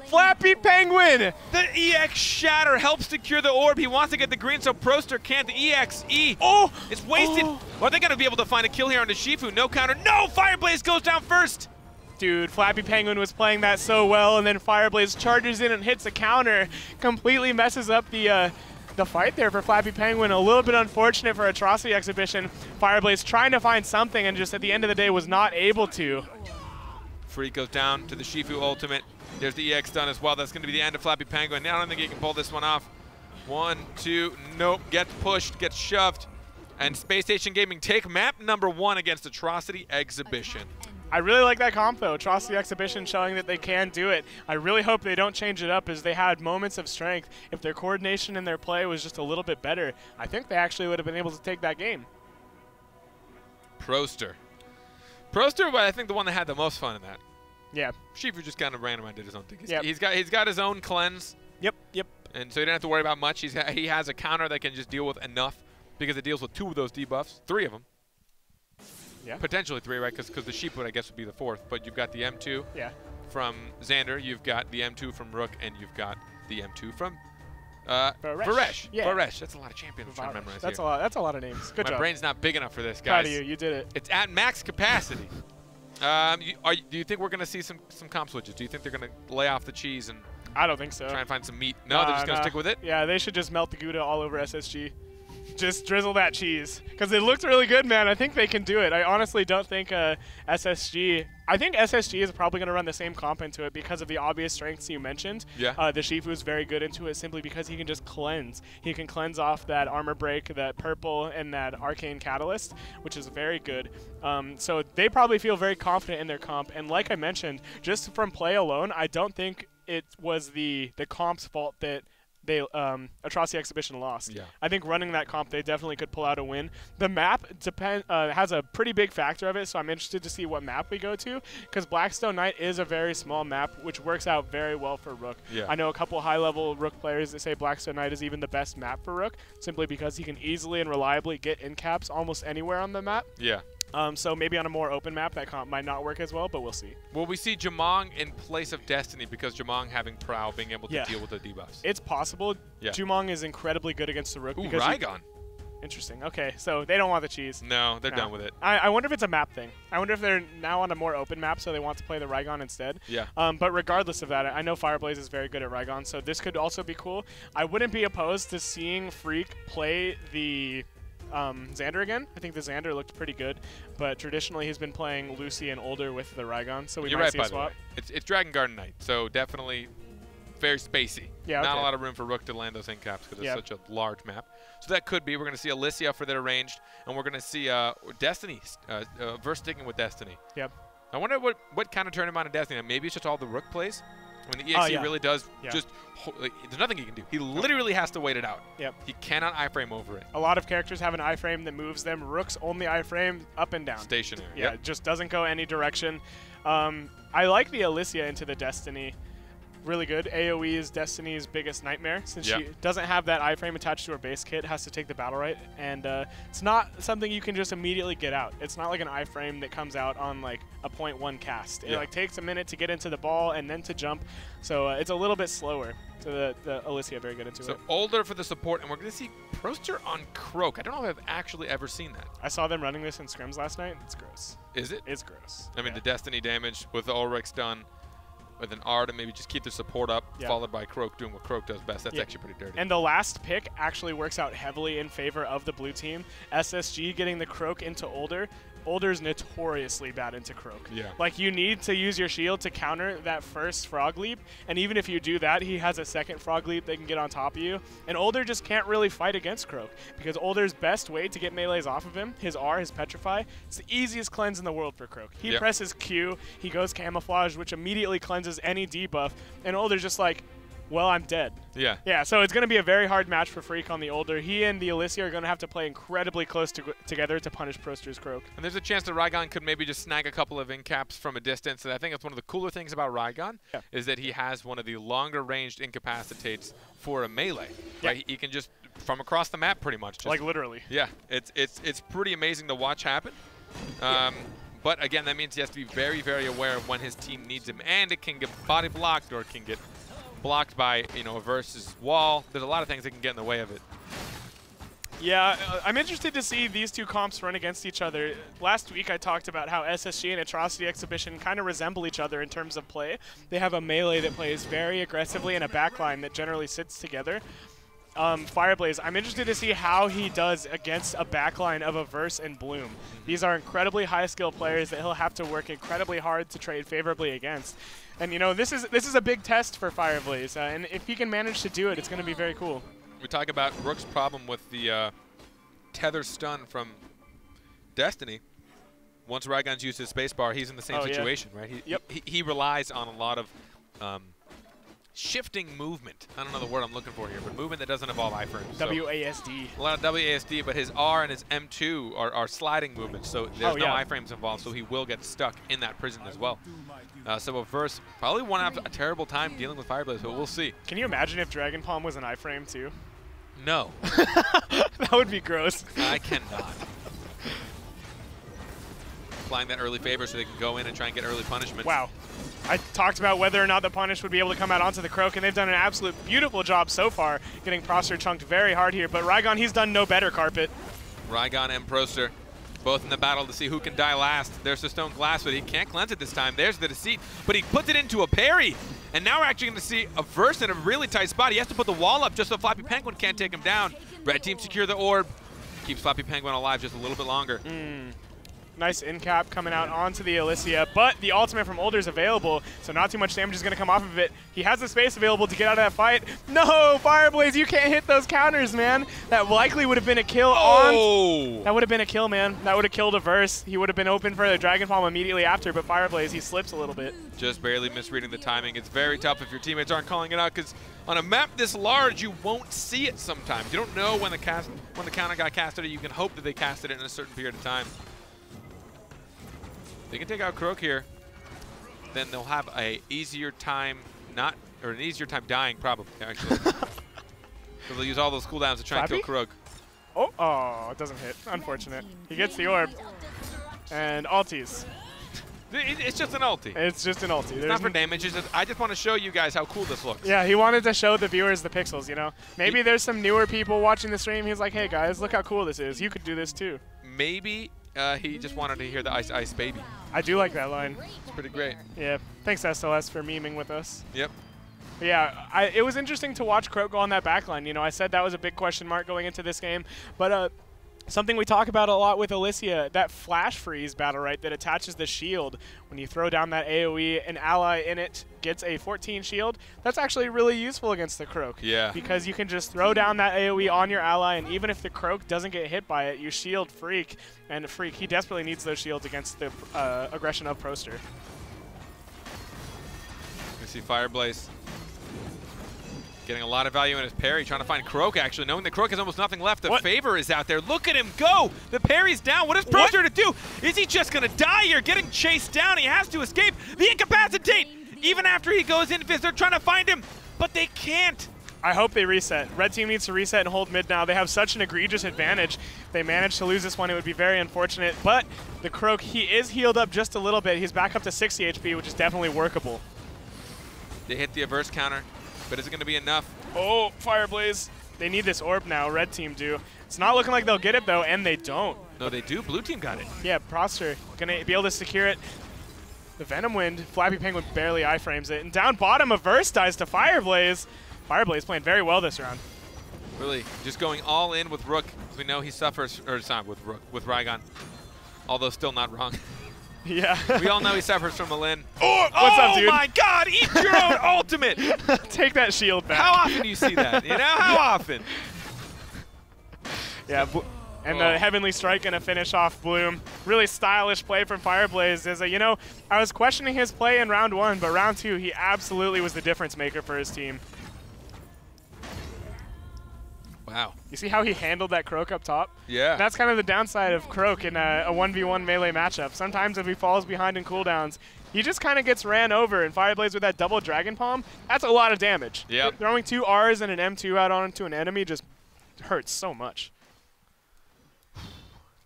[SPEAKER 2] Flappy Penguin!
[SPEAKER 1] The EX Shatter helps secure the orb. He wants to get the green, so Proster can't. The EXE.
[SPEAKER 2] Oh!
[SPEAKER 1] It's wasted. Are they going to be able to find a kill here on the Shifu? No counter. No! Fireblaze goes down first.
[SPEAKER 2] Dude, Flappy Penguin was playing that so well, and then Fireblaze charges in and hits a counter. Completely messes up the fight there for Flappy Penguin. A little bit unfortunate for Atrocity Exhibition. Fireblaze trying to find something, and just at the end of the day was not able to.
[SPEAKER 1] Freak goes down to the Shifu ultimate. There's the EX stun as well. That's going to be the end of Flappy Penguin. Now I don't think he can pull this one off. 1, 2, nope. Gets pushed, gets shoved. And Spacestation Gaming take map number 1 against Atrocity Exhibition.
[SPEAKER 2] I really like that comp, though. Atrocity Exhibition showing that they can do it. I really hope they don't change it up, as they had moments of strength. If their coordination and their play was just a little bit better, I think they actually would have been able to take that game.
[SPEAKER 1] Proster. Proster, I think the one that had the most fun in that.
[SPEAKER 2] Yeah.
[SPEAKER 1] Shifu just kind of ran around, did his own thing.
[SPEAKER 2] Yep.
[SPEAKER 1] He's got his own cleanse.
[SPEAKER 2] Yep.
[SPEAKER 1] And so you don't have to worry about much. He has a counter that can just deal with enough, because it deals with 2 of those debuffs, 3 of them.
[SPEAKER 2] Yeah.
[SPEAKER 1] Potentially 3, right? Because the Sheepwood, I guess, would be the 4th. But you've got the M2 from Xander, you've got the M2 from Rook, and you've got the M2 from Varesh.
[SPEAKER 2] Yeah.
[SPEAKER 1] Varesh. That's a lot of champions I'm trying to memorize
[SPEAKER 2] That's
[SPEAKER 1] here.
[SPEAKER 2] a lot. That's a lot of names. Good job.
[SPEAKER 1] My brain's not big enough for this, guys.
[SPEAKER 2] Proud of you. You did it.
[SPEAKER 1] It's at max capacity. Do you think we're going to see some comp switches? Do you think they're going to lay off the cheese and
[SPEAKER 2] I don't think so.
[SPEAKER 1] try and find some meat? No, they're just going to stick with it?
[SPEAKER 2] Yeah, they should just melt the Gouda all over SSG. Just drizzle that cheese, because it looked really good, man. I think they can do it. I honestly don't think SSG. I think SSG is probably going to run the same comp into it because of the obvious strengths you mentioned.
[SPEAKER 1] Yeah.
[SPEAKER 2] The Shifu is very good into it simply because he can just cleanse. He can cleanse off that armor break, that purple, and that arcane catalyst, which is very good. So they probably feel very confident in their comp. And like I mentioned, just from play alone, I don't think it was the comp's fault that Atrocity Exhibition lost.
[SPEAKER 1] Yeah.
[SPEAKER 2] I think running that comp, they definitely could pull out a win. The map has a pretty big factor of it, so I'm interested to see what map we go to, because Blackstone Knight is a very small map, which works out very well for Rook.
[SPEAKER 1] Yeah.
[SPEAKER 2] I know a couple high-level Rook players that say Blackstone Knight is even the best map for Rook, simply because he can easily and reliably get in caps almost anywhere on the map.
[SPEAKER 1] Yeah.
[SPEAKER 2] So maybe on a more open map, that comp might not work as well, but we'll see.
[SPEAKER 1] Will we see Jamong in place of Destiny, because Jamong having Prowl, being able to deal with the debuffs?
[SPEAKER 2] It's possible.
[SPEAKER 1] Yeah.
[SPEAKER 2] Jumong is incredibly good against the Rook.
[SPEAKER 1] Ooh,
[SPEAKER 2] because
[SPEAKER 1] Rygon.
[SPEAKER 2] Interesting. Okay, so they don't want the cheese.
[SPEAKER 1] No, they're done with it.
[SPEAKER 2] I wonder if it's a map thing. I wonder if they're now on a more open map, so they want to play the Rygon instead.
[SPEAKER 1] Yeah.
[SPEAKER 2] But regardless of that, I know Fireblaze is very good at Rygon, so this could also be cool. I wouldn't be opposed to seeing Freak play the Xander again. I think the Xander looked pretty good, but traditionally he's been playing Lucy and older with the Rygon, so we might see a swap.
[SPEAKER 1] It's Dragon Garden Knight, so definitely very spacey.
[SPEAKER 2] Yeah,
[SPEAKER 1] Not a lot of room for Rook to land those end caps because it's such a large map. So that could be. We're going to see Alicia for their ranged, and we're going to see Destiny, verse sticking with Destiny.
[SPEAKER 2] Yep.
[SPEAKER 1] I wonder what kind of tournament of Destiny. Maybe it's just all the Rook plays. I mean, the EXE really does just there's nothing he can do. He literally has to wait it out.
[SPEAKER 2] Yep.
[SPEAKER 1] He cannot iframe over it.
[SPEAKER 2] A lot of characters have an iframe that moves them. Rook's only iframe up and down.
[SPEAKER 1] Stationary.
[SPEAKER 2] Yeah, it just doesn't go any direction. I like the Alicia into the Destiny. Really good. AoE is Destiny's biggest nightmare, since she doesn't have that iframe attached to her base kit, has to take the Battlerite, and it's not something you can just immediately get out. It's not like an iframe that comes out on like a 0.1 cast. It like takes a minute to get into the ball and then to jump, so it's a little bit slower. So the Alicia very good into it.
[SPEAKER 1] So older for the support, and we're going to see Proster on Croak. I don't know if I've actually ever seen that.
[SPEAKER 2] I saw them running this in scrims last night. It's gross.
[SPEAKER 1] Is it?
[SPEAKER 2] It's gross.
[SPEAKER 1] I mean, the Destiny damage with the Ulrich's done, with an R to maybe just keep the support up, followed by Croak doing what Croak does best. That's actually pretty dirty.
[SPEAKER 2] And the last pick actually works out heavily in favor of the blue team. SSG getting the Croak into Older. Older's notoriously bad into Croak.
[SPEAKER 1] Yeah.
[SPEAKER 2] Like, you need to use your shield to counter that first Frog Leap, and even if you do that, he has a second Frog Leap that can get on top of you. And Older just can't really fight against Croak, because Older's best way to get melees off of him, his R, his Petrify, it's the easiest cleanse in the world for Croak. He presses Q, he goes Camouflage, which immediately cleanses any debuff, and Older's just like, well, I'm dead.
[SPEAKER 1] Yeah.
[SPEAKER 2] Yeah, so it's going to be a very hard match for Freak on the Older. He and the Alicia are going to have to play incredibly close together to punish Proster's Croak.
[SPEAKER 1] And there's a chance that Rygon could maybe just snag a couple of in-caps from a distance. And I think that's one of the cooler things about Rygon is that he has one of the longer ranged incapacitates for a melee. Right? He can just, from across the map pretty much. Just,
[SPEAKER 2] like literally.
[SPEAKER 1] Yeah, it's pretty amazing to watch happen. But again, that means he has to be very, very aware of when his team needs him. And it can get body blocked, or it can get blocked by, a versus wall. There's a lot of things that can get in the way of it.
[SPEAKER 2] Yeah, I'm interested to see these two comps run against each other. Last week I talked about how SSG and Atrocity Exhibition kind of resemble each other in terms of play. They have a melee that plays very aggressively and a backline that generally sits together. Fireblaze, I'm interested to see how he does against a backline of a Verse and Bloom. These are incredibly high skill players that he'll have to work incredibly hard to trade favorably against. And this is a big test for Fireblaze, and if he can manage to do it, it's going to be very cool.
[SPEAKER 1] We talk about Rook's problem with the tether stun from Destiny. once Rygon's used his spacebar, he's in the same situation, right? He relies on a lot of shifting movement. I don't know the word I'm looking for here, but movement that doesn't involve iframes.
[SPEAKER 2] WASD.
[SPEAKER 1] A lot of WASD, but his R and his M2 are sliding movements, so there's no iframes involved, so he will get stuck in that prison as well. So a verse probably won't have a terrible time dealing with Fireblaze, but we'll see.
[SPEAKER 2] Can you imagine if Dragon Palm was an iframe too?
[SPEAKER 1] No.
[SPEAKER 2] That would be gross.
[SPEAKER 1] I cannot. Applying that early favor so they can go in and try and get early punishment.
[SPEAKER 2] Wow. I talked about whether or not the punish would be able to come out onto the Croak, and they've done an absolute beautiful job so far, getting Proster chunked very hard here. But Rygon, he's done no better, Carpet.
[SPEAKER 1] Rygon and Proster, both in the battle to see who can die last. There's the Stone Glass, but he can't cleanse it this time. There's the Deceit, but he puts it into a parry. And now we're actually going to see a verse in a really tight spot. He has to put the wall up just so Flappy Penguin can't take him down. Red team secure the orb. Keeps Flappy Penguin alive just a little bit longer.
[SPEAKER 2] Nice in cap coming out onto the Alicia, but the ultimate from Older is available, so not too much damage is going to come off of it. He has the space available to get out of that fight. No, Fireblaze, you can't hit those counters, man. That likely would have been a kill on. That would have been a kill, man. That would have killed a verse. He would have been open for the Dragon Palm immediately after, but Fireblaze, he slips a little bit.
[SPEAKER 1] Just barely misreading the timing. It's very tough if your teammates aren't calling it out, because on a map this large, you won't see it sometimes. You don't know when the counter got casted, or you can hope that they casted it in a certain period of time. They can take out Croak here, then they'll have an easier time dying, probably, actually. So they'll use all those cooldowns to try and kill Croak.
[SPEAKER 2] Oh, it doesn't hit. Unfortunate. He gets the orb. And ulties.
[SPEAKER 1] It's just an ulti.
[SPEAKER 2] It's just an ulti.
[SPEAKER 1] It's not for damage. It's just, I just want to show you guys how cool this looks.
[SPEAKER 2] Yeah, he wanted to show the viewers the pixels, you know? Maybe there's some newer people watching the stream. He's like, hey, guys, look how cool this is. You could do this, too.
[SPEAKER 1] Maybe he just wanted to hear the Ice Ice Baby.
[SPEAKER 2] I do like that line.
[SPEAKER 1] It's pretty great.
[SPEAKER 2] Yeah. Thanks, SLS, for memeing with us.
[SPEAKER 1] Yep.
[SPEAKER 2] But yeah, it was interesting to watch Croak go on that backline. You know, I said that was a big question mark going into this game. But something we talk about a lot with Alicia, that flash freeze Battlerite that attaches the shield. When you throw down that AoE, an ally in it gets a 14 shield. That's actually really useful against the Croak.
[SPEAKER 1] Yeah.
[SPEAKER 2] Because you can just throw down that AoE on your ally, and even if the Croak doesn't get hit by it, you shield Freak. And Freak, he desperately needs those shields against the aggression of Proster.
[SPEAKER 1] You see Fireblaze getting a lot of value in his parry, trying to find Croak, actually, knowing that Croak has almost nothing left. The favor is out there. Look at him go! The parry's down. What is Proster to do? Is he just going to die here? Getting chased down. He has to escape. The incapacitate! Even after he goes in, they're trying to find him, but they can't.
[SPEAKER 2] I hope they reset. Red team needs to reset and hold mid now. They have such an egregious advantage. If they manage to lose this one, it would be very unfortunate. But the Croak, he is healed up just a little bit. He's back up to 60 HP, which is definitely workable.
[SPEAKER 1] They hit the averse counter, but is it going to be enough?
[SPEAKER 2] Oh, Fireblaze. They need this orb now. Red team do. It's not looking like they'll get it, though, and they don't.
[SPEAKER 1] No, they do. Blue team got it. Yeah,
[SPEAKER 2] Proster going to be able to secure it. The Venom Wind, Flappy Penguin barely iframes it. And down bottom, Averse dies to Fireblaze. Fireblaze playing very well this round.
[SPEAKER 1] Really, just going all in with Rook. As we know he suffers, or not with Rook, with Rygon. Although still not wrong.
[SPEAKER 2] Yeah.
[SPEAKER 1] We all know he suffers from Malin.
[SPEAKER 2] Oh, what's up, dude?
[SPEAKER 1] Oh my God, eat your own ultimate.
[SPEAKER 2] Take that shield back.
[SPEAKER 1] How often do you see that? You know, how often?
[SPEAKER 2] Yeah, and the Heavenly Strike going to finish off Bloom. Really stylish play from Fireblaze. You know, I was questioning his play in round 1, but round 2, he absolutely was the difference maker for his team.
[SPEAKER 1] Wow.
[SPEAKER 2] You see how he handled that Croak up top?
[SPEAKER 1] Yeah.
[SPEAKER 2] That's kind of the downside of Croak in a 1v1 melee matchup. Sometimes if he falls behind in cooldowns, he just kind of gets ran over. And Fireblaze with that double Dragon Palm, that's a lot of damage.
[SPEAKER 1] Yep.
[SPEAKER 2] Throwing 2 Rs and an M2 out onto an enemy just hurts so much.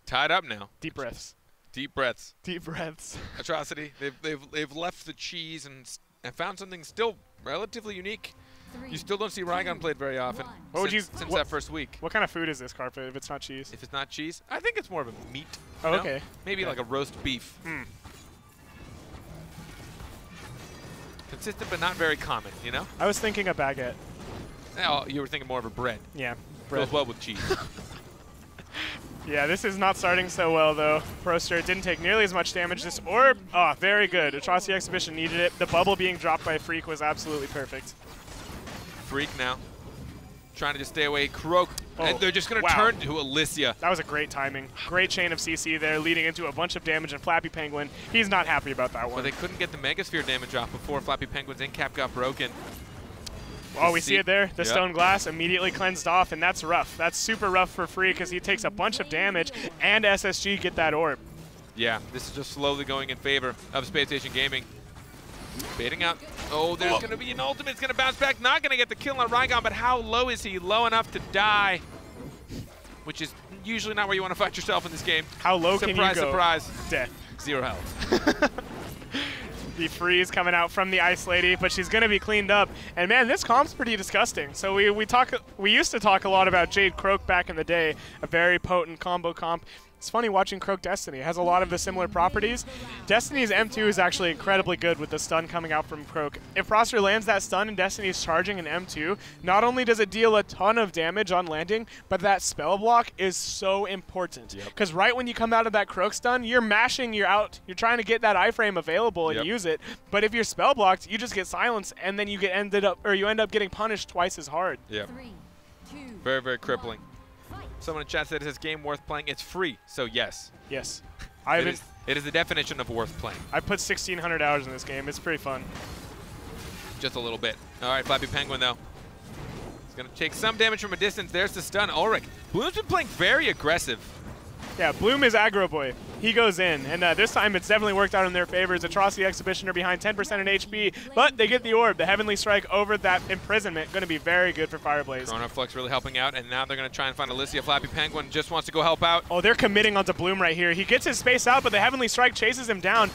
[SPEAKER 1] Tied up now.
[SPEAKER 2] Deep breaths.
[SPEAKER 1] Deep breaths.
[SPEAKER 2] Deep breaths.
[SPEAKER 1] Atrocity. They've left the cheese and found something still relatively unique. You still don't see Rygon played very often since that first week.
[SPEAKER 2] What kind of food is this, Carpet, if it's not cheese?
[SPEAKER 1] If it's not cheese, I think it's more of a meat.
[SPEAKER 2] Oh, okay.
[SPEAKER 1] Maybe like a roast beef. Consistent but not very common, you know?
[SPEAKER 2] I was thinking a baguette.
[SPEAKER 1] Oh, you were thinking more of a bread.
[SPEAKER 2] Yeah, bread.
[SPEAKER 1] Goes well with cheese.
[SPEAKER 2] Yeah, this is not starting so well, though. Proster didn't take nearly as much damage. This orb, very good. Atrocity Exhibition needed it. The bubble being dropped by Freak was absolutely perfect.
[SPEAKER 1] Freak now. trying to just stay away. Croak, and they're just going to turn to Alicia.
[SPEAKER 2] That was a great timing. Great chain of CC there, leading into a bunch of damage, and Flappy Penguin, he's not happy about that one.
[SPEAKER 1] But they couldn't get the Megasphere damage off before Flappy Penguin's in-cap got broken.
[SPEAKER 2] Oh, we see it there. The stone glass immediately cleansed off, and that's rough. That's super rough for Free because he takes a bunch of damage, and SSG get that orb.
[SPEAKER 1] Yeah, this is just slowly going in favor of Spacestation Gaming. Baiting out. Oh, there's going to be an ultimate. It's going to bounce back. Not going to get the kill on Rygon, but how low is he? Low enough to die, which is usually not where you want to find yourself in this game.
[SPEAKER 2] How low can you go?
[SPEAKER 1] Surprise, surprise.
[SPEAKER 2] Death.
[SPEAKER 1] 0 health.
[SPEAKER 2] The freeze coming out from the Ice Lady, but she's going to be cleaned up. And man, this comp's pretty disgusting. So we used to talk a lot about Jade Croak back in the day, a very potent combo comp. It's funny watching Croak Destiny. It has a lot of the similar properties. Destiny's M2 is actually incredibly good with the stun coming out from Croak. If Froster lands that stun and Destiny's charging an M2, not only does it deal a ton of damage on landing, but that spell block is so important. Because right when you come out of that Croak stun, you're mashing, you're trying to get that iframe available and use it. But if you're spell blocked, you just get silenced, and then you end up getting punished twice as hard.
[SPEAKER 1] Yeah. Very, very crippling. Someone in chat said, is this game worth playing? It's free, so yes.
[SPEAKER 2] Yes.
[SPEAKER 1] It is the definition of worth playing.
[SPEAKER 2] I put 1,600 hours in this game. It's pretty fun.
[SPEAKER 1] Just a little bit. All right, Flappy Penguin, though. He's going to take some damage from a distance. There's the stun. Ulrich. Bloom's been playing very aggressive.
[SPEAKER 2] Yeah, Bloom is aggro boy. He goes in, and this time it's definitely worked out in their favor. Atrocity Exhibition are behind 10% in HP, but they get the orb. The Heavenly Strike over that imprisonment, going to be very good for Fireblaze.
[SPEAKER 1] Chrono Flux really helping out, and now they're going to try and find Alicia. Flappy Penguin just wants to go help out.
[SPEAKER 2] Oh, they're committing onto Bloom right here. He gets his space out, but the Heavenly Strike chases him down.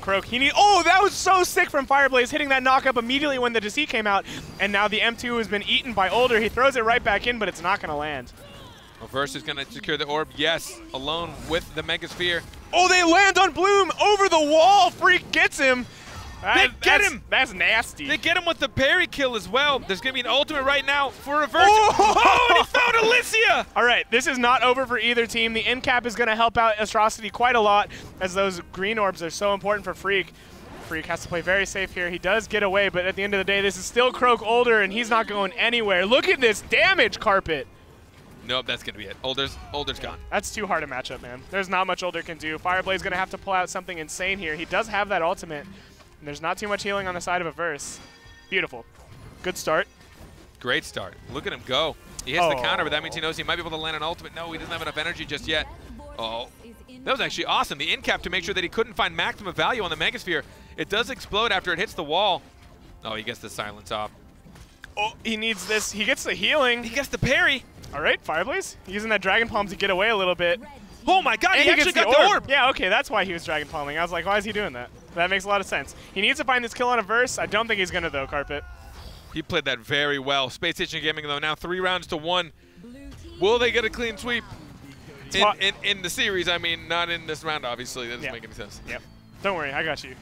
[SPEAKER 2] Croak, oh, that was so sick from Fireblaze, hitting that knockup immediately when the Deceit came out, and now the M2 has been eaten by Older. He throws it right back in, but it's not going to land.
[SPEAKER 1] Verse is going to secure the orb. Yes, alone with the Megasphere.
[SPEAKER 2] Oh, they land on Bloom over the wall. Freak gets him.
[SPEAKER 1] They get him.
[SPEAKER 2] That's nasty.
[SPEAKER 1] They get him with the parry kill as well. There's going to be an ultimate right now for Reverse. Oh, and he found Alicia.
[SPEAKER 2] All right, this is not over for either team. The end cap is going to help out Atrocity quite a lot, as those green orbs are so important for Freak. Freak has to play very safe here. He does get away, but at the end of the day, this is still Croak Older, and he's not going anywhere. Look at this damage carpet.
[SPEAKER 1] Nope, that's going to be it. Older's gone.
[SPEAKER 2] That's too hard a matchup, man. There's not much Older can do. Fireblaze going to have to pull out something insane here. He does have that ultimate, and there's not too much healing on the side of a Verse. Beautiful. Good start.
[SPEAKER 1] Great start. Look at him go. He hits the counter, but that means he knows he might be able to land an ultimate. No, he doesn't have enough energy just yet. Oh, that was actually awesome. The in cap to make sure that he couldn't find maximum value on the Megasphere. It does explode after it hits the wall. Oh, he gets the silence off.
[SPEAKER 2] Oh, he needs this. He gets the healing.
[SPEAKER 1] He gets the parry.
[SPEAKER 2] All right, Fireblaze, using that Dragon Palm to get away a little bit.
[SPEAKER 1] Oh my god, he actually got the orb!
[SPEAKER 2] Yeah, okay, that's why he was Dragon Palming. I was like, why is he doing that? That makes a lot of sense. He needs to find this kill on a Verse. I don't think he's going to, though, Carpet.
[SPEAKER 1] He played that very well. Spacestation Gaming, though, now 3 rounds to 1. Will they get a clean sweep? In the series, I mean, not in this round, obviously. That doesn't make any sense.
[SPEAKER 2] Yep. Don't worry, I got you.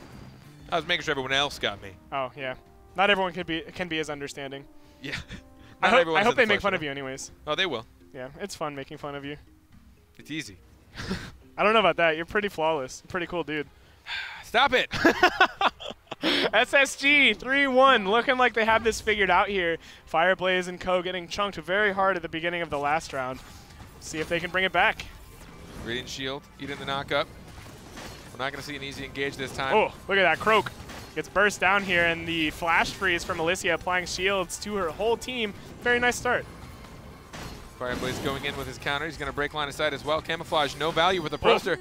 [SPEAKER 1] I was making sure everyone else got me.
[SPEAKER 2] Oh, yeah. Not everyone can be as understanding.
[SPEAKER 1] Yeah.
[SPEAKER 2] I hope they make fun of you anyways.
[SPEAKER 1] Oh, they will.
[SPEAKER 2] Yeah, it's fun making fun of you.
[SPEAKER 1] It's easy.
[SPEAKER 2] I don't know about that. You're pretty flawless. Pretty cool dude.
[SPEAKER 1] Stop it.
[SPEAKER 2] SSG 3-1. Looking like they have this figured out here. Fireblaze and Co. getting chunked very hard at the beginning of the last round. See if they can bring it back.
[SPEAKER 1] Radiant Shield, eating the knockup. We're not going to see an easy engage this time.
[SPEAKER 2] Oh, look at that. Croak gets burst down here, and the flash freeze from Alicia applying shields to her whole team. Very nice start.
[SPEAKER 1] Fireblaze going in with his counter. He's going to break line of sight as well. Camouflage, no value with the poster.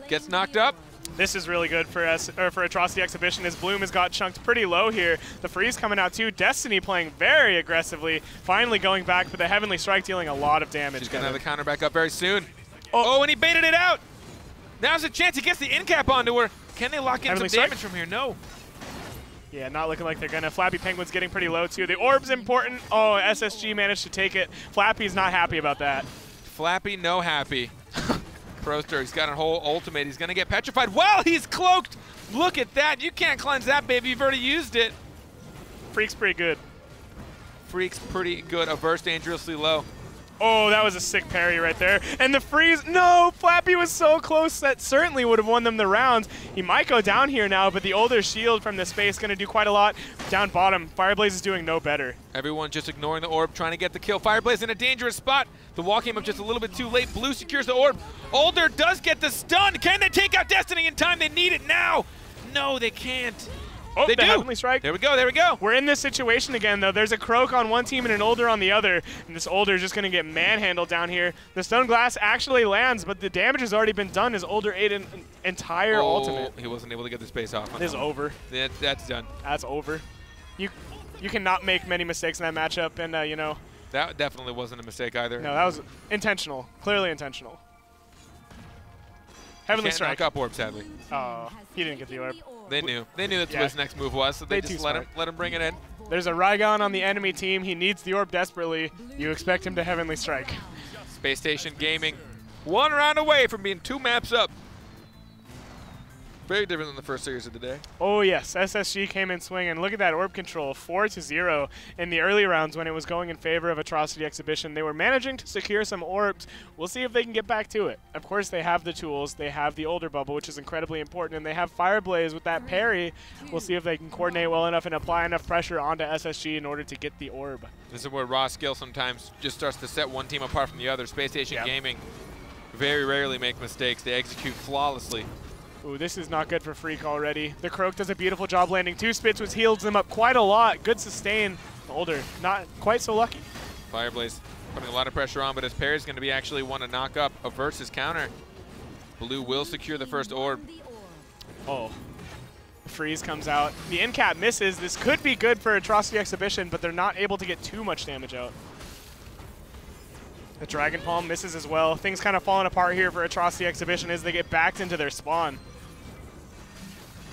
[SPEAKER 1] Gets knocked up.
[SPEAKER 2] This is really good for Atrocity Exhibition, as Bloom has got chunked pretty low here. The freeze coming out too. Destiny playing very aggressively. Finally going back for the Heavenly Strike, dealing a lot of damage.
[SPEAKER 1] She's going to have the counter back up very soon. Oh, and he baited it out. Now's a chance. He gets the in cap onto her. Can they lock in some damage from here? No.
[SPEAKER 2] Yeah, not looking like they're going to. Flappy Penguin's getting pretty low, too. The orb's important. Oh, SSG managed to take it. Flappy's not happy about that.
[SPEAKER 1] Flappy, no happy. Proster, he's got a whole ultimate. He's going to get petrified. Well, he's cloaked. Look at that. You can't cleanse that, baby. You've already used it.
[SPEAKER 2] Freak's pretty good.
[SPEAKER 1] Freak's pretty good. Averse dangerously low.
[SPEAKER 2] Oh, that was a sick parry right there. And the freeze, no, Flappy was so close. That certainly would have won them the rounds. He might go down here now, but the older shield from the space going to do quite a lot. Down bottom, Fireblaze is doing no better.
[SPEAKER 1] Everyone just ignoring the orb, trying to get the kill. Fireblaze in a dangerous spot. The wall came up just a little bit too late. Blue secures the orb. Older does get the stun. Can they take out Destiny in time? They need it now. No, they can't.
[SPEAKER 2] Oh,
[SPEAKER 1] they do.
[SPEAKER 2] Heavenly Strike.
[SPEAKER 1] There we go, there we go.
[SPEAKER 2] We're in this situation again, though. There's a Croak on one team and an Older on the other, and this Older is just going to get manhandled down here. The Stone Glass actually lands, but the damage has already been done as Older ate an entire ultimate.
[SPEAKER 1] He wasn't able to get the space off.
[SPEAKER 2] This is over.
[SPEAKER 1] That's done.
[SPEAKER 2] That's over. You cannot make many mistakes in that matchup, and, you know.
[SPEAKER 1] That definitely wasn't a mistake either.
[SPEAKER 2] No, that was intentional. Clearly intentional. Heavenly Strike.
[SPEAKER 1] Knock up orb, sadly.
[SPEAKER 2] Oh, he didn't get the orb.
[SPEAKER 1] They knew that's what his next move was, so they just let him bring it in.
[SPEAKER 2] There's a Raigon on the enemy team. He needs the orb desperately. You expect him to Heavenly Strike.
[SPEAKER 1] Spacestation Gaming, 1 round away from being 2 maps up. Very different than the first series of the day.
[SPEAKER 2] Oh yes, SSG came in swinging. Look at that orb control, 4-0 in the early rounds when it was going in favor of Atrocity Exhibition. They were managing to secure some orbs. We'll see if they can get back to it. Of course, they have the tools. They have the Older bubble, which is incredibly important, and they have Fireblaze with that parry. We'll see if they can coordinate well enough and apply enough pressure onto SSG in order to get the orb.
[SPEAKER 1] This is where raw skill sometimes just starts to set one team apart from the other. Spacestation Gaming very rarely make mistakes. They execute flawlessly.
[SPEAKER 2] Ooh, this is not good for Freak already. The Croak does a beautiful job landing 2 spits, which heals them up quite a lot. Good sustain. Older, not quite so lucky.
[SPEAKER 1] Fireblaze putting a lot of pressure on, but his parry is going to be actually one to knock up a versus counter. Blue will secure the first orb.
[SPEAKER 2] Oh, the freeze comes out. The end cap misses. This could be good for Atrocity Exhibition, but they're not able to get too much damage out. The Dragon Palm misses as well. Things kind of falling apart here for Atrocity Exhibition as they get backed into their spawn.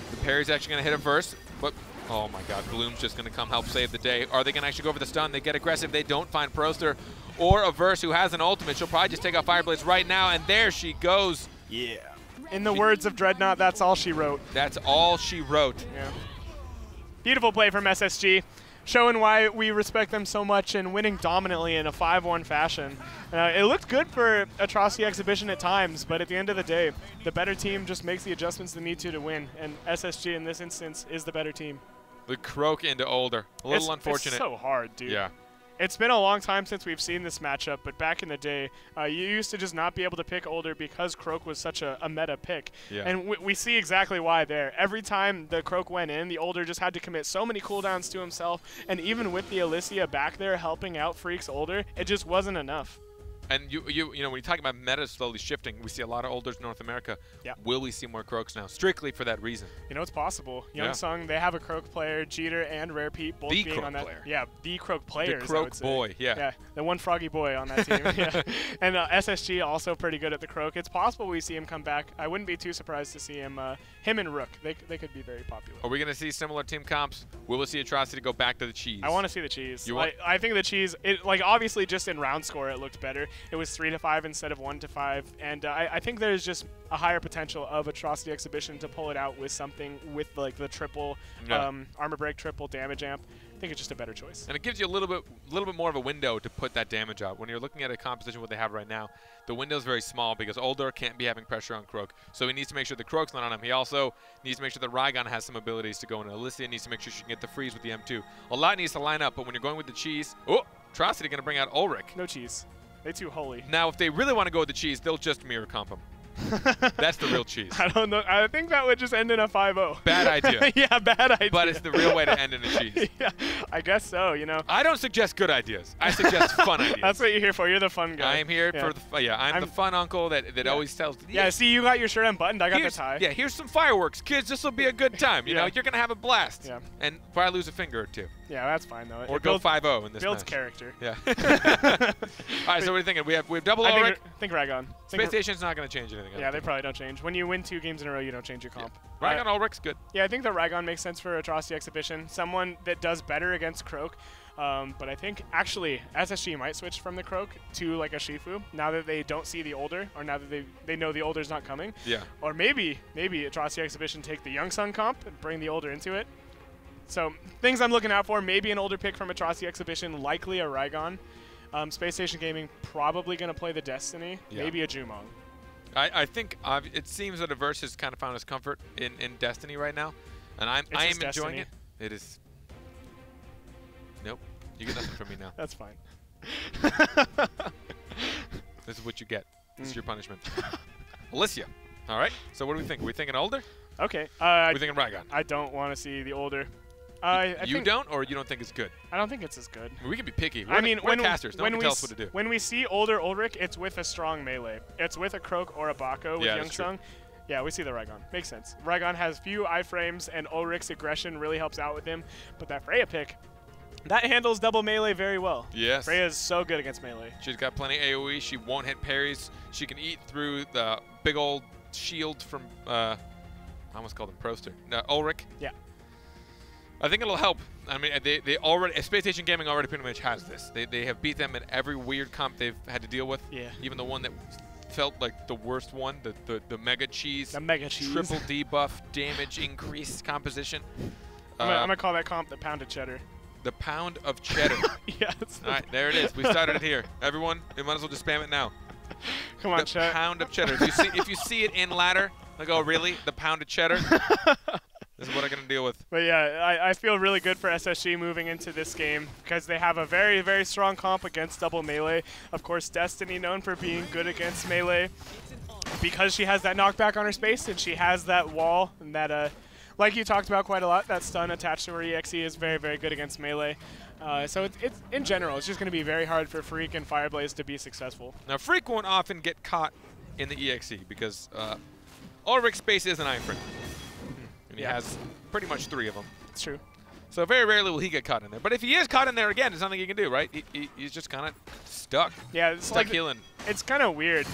[SPEAKER 1] The parry's actually going to hit him first, but oh my god, Bloom's just going to come help save the day. Are they going to actually go for the stun? They get aggressive. They don't find Proster or a Verse who has an ultimate. She'll probably just take out Fireblaze right now, and there she goes.
[SPEAKER 2] Yeah. In the words of Dreadnought, that's all she wrote.
[SPEAKER 1] That's all she wrote.
[SPEAKER 2] Yeah. Beautiful play from SSG, showing why we respect them so much and winning dominantly in a 5-1 fashion. It looked good for Atrocity Exhibition at times, but at the end of the day, the better team just makes the adjustments they need to win, and SSG in this instance is the better team.
[SPEAKER 1] The Croak into Older. A little unfortunate.
[SPEAKER 2] It's so hard, dude.
[SPEAKER 1] Yeah.
[SPEAKER 2] It's been a long time since we've seen this matchup, but back in the day, you used to just not be able to pick Older because Croak was such a meta pick.
[SPEAKER 1] Yeah.
[SPEAKER 2] And we see exactly why there. Every time the Croak went in, the Older just had to commit so many cooldowns to himself, and even with the Alicia back there helping out Freak's Older, it just wasn't enough.
[SPEAKER 1] And you know, when you talk about meta slowly shifting, we see a lot of Olders in North America.
[SPEAKER 2] Yeah.
[SPEAKER 1] Will we see more Croaks now? Strictly for that reason.
[SPEAKER 2] You know, it's possible. Youngsung, they have a Croak player, Jeter and Rare Pete both
[SPEAKER 1] the
[SPEAKER 2] being
[SPEAKER 1] Croak
[SPEAKER 2] on that.
[SPEAKER 1] Player.
[SPEAKER 2] Yeah, the Croak players.
[SPEAKER 1] The Croak boy,
[SPEAKER 2] Yeah, the one froggy boy on that team. Yeah. And SSG also pretty good at the Croak. It's possible we see him come back. I wouldn't be too surprised to see him and Rook. They could be very popular.
[SPEAKER 1] Are we going to see similar team comps? Will we see Atrocity go back to the cheese?
[SPEAKER 2] I want to see the cheese.
[SPEAKER 1] You want?
[SPEAKER 2] I think the cheese, obviously just in round score it looked better. It was 3-5 instead of 1-5, and I think there's just a higher potential of Atrocity Exhibition to pull it out with something with like the triple armor break, triple damage amp. I think it's just a better choice.
[SPEAKER 1] And it gives you a little bit more of a window to put that damage out. When you're looking at a composition what they have right now, the window is very small because Older can't be having pressure on Croak. So he needs to make sure the Croak's not on him. He also needs to make sure that Raigon has some abilities to go in. Alicia needs to make sure she can get the freeze with the M2. A lot needs to line up, but when you're going with the cheese, Atrocity going to bring out Ulrich.
[SPEAKER 2] No cheese. They too holy.
[SPEAKER 1] Now, if they really want to go with the cheese, they'll just mirror comp him. That's the real cheese.
[SPEAKER 2] I don't know. I think that would just end in a 5-0.
[SPEAKER 1] Bad idea.
[SPEAKER 2] Yeah, bad idea.
[SPEAKER 1] But it's the real way to end in a cheese.
[SPEAKER 2] Yeah, I guess so, you know.
[SPEAKER 1] I don't suggest good ideas. I suggest fun ideas.
[SPEAKER 2] That's what you're here for. You're the fun guy.
[SPEAKER 1] I am here for the I'm the fun uncle that always tells.
[SPEAKER 2] Yeah, see, you got your shirt unbuttoned. I got the tie.
[SPEAKER 1] Yeah, here's some fireworks. Kids, this will be a good time. You know, you're going to have a blast.
[SPEAKER 2] Yeah.
[SPEAKER 1] And probably lose a finger or two.
[SPEAKER 2] Yeah, that's fine, though.
[SPEAKER 1] Or go 5-0 in this
[SPEAKER 2] builds
[SPEAKER 1] match.
[SPEAKER 2] Character.
[SPEAKER 1] Yeah. All right, so what are you thinking? We have double Ulrich.
[SPEAKER 2] I think Raigon.
[SPEAKER 1] Spacestation's not going to change anything.
[SPEAKER 2] Yeah, they probably don't change. When you win 2 games in a row, you don't change your comp.
[SPEAKER 1] Yeah. Raigon Ulrich's good.
[SPEAKER 2] Yeah, I think that Raigon makes sense for Atrocity Exhibition. Someone that does better against Croak. But I think, actually, SSG might switch from the Croak to, like, a Shifu now that they don't see the Older, or now that they know the Older's not coming.
[SPEAKER 1] Yeah.
[SPEAKER 2] Or maybe Atrocity Exhibition take the Youngsung comp and bring the Older into it. So, things I'm looking out for, maybe an Older pick from Atrocity Exhibition, likely a Raigon. Spacestation Gaming probably going to play the Destiny, maybe a Jumong.
[SPEAKER 1] I think it seems that Averse has kind of found his comfort in Destiny right now, and I am enjoying it. It is. Nope, you get nothing from me now.
[SPEAKER 2] That's fine.
[SPEAKER 1] This is what you get. This is your punishment. Alicia. All right. So what do we think? Are we thinking older?
[SPEAKER 2] Okay.
[SPEAKER 1] We're thinking Rygon.
[SPEAKER 2] I don't want to see the older.
[SPEAKER 1] You don't, or you don't think it's good?
[SPEAKER 2] I don't think it's as good.
[SPEAKER 1] I mean, we can be picky.
[SPEAKER 2] We're
[SPEAKER 1] casters. No one can tell us what to do.
[SPEAKER 2] When we see older Ulrich, it's with a strong melee. It's with a Croak or a Bako with Youngsung. Yeah, we see the Rygon. Makes sense. Rygon has few iframes, and Ulrich's aggression really helps out with him. But that Freya pick, that handles double melee very well.
[SPEAKER 1] Yes.
[SPEAKER 2] Freya is so good against melee.
[SPEAKER 1] She's got plenty of AoE. She won't hit parries. She can eat through the big old shield from, I almost called him Proster. Ulrich.
[SPEAKER 2] Yeah.
[SPEAKER 1] I think it'll help. I mean, they already, Spacestation Gaming already pretty much has this. They have beat them in every weird comp they've had to deal with.
[SPEAKER 2] Yeah. Even
[SPEAKER 1] the one that felt like the worst one, the Mega Cheese.
[SPEAKER 2] The Mega Cheese.
[SPEAKER 1] Triple debuff, damage increase composition.
[SPEAKER 2] I'm going to call that comp the Pound of Cheddar.
[SPEAKER 1] The Pound of Cheddar.
[SPEAKER 2] Yes.
[SPEAKER 1] All right, there it is. We started it here. Everyone, you might as well just spam it now.
[SPEAKER 2] Come on,
[SPEAKER 1] The Pound of Cheddar. If you see it in ladder, like, oh, really? The Pound of Cheddar? This is what I'm going to deal with.
[SPEAKER 2] But yeah, I feel really good for SSG moving into this game because they have a very, very strong comp against double melee. Of course, Destiny known for being good against melee because she has that knockback on her space and she has that wall and that, like you talked about quite a lot, that stun attached to her EXE is very, very good against melee. So it's in general, it's just going to be very hard for Freak and Fireblaze to be successful.
[SPEAKER 1] Now, Freak won't often get caught in the EXE because Ulrich's space is an iframe. And he has pretty much 3 of them.
[SPEAKER 2] It's true.
[SPEAKER 1] So very rarely will he get caught in there. But if he is caught in there again, there's nothing he can do, right? He's just kind of stuck.
[SPEAKER 2] Yeah, it's
[SPEAKER 1] stuck
[SPEAKER 2] like
[SPEAKER 1] healing.
[SPEAKER 2] It's kind of weird.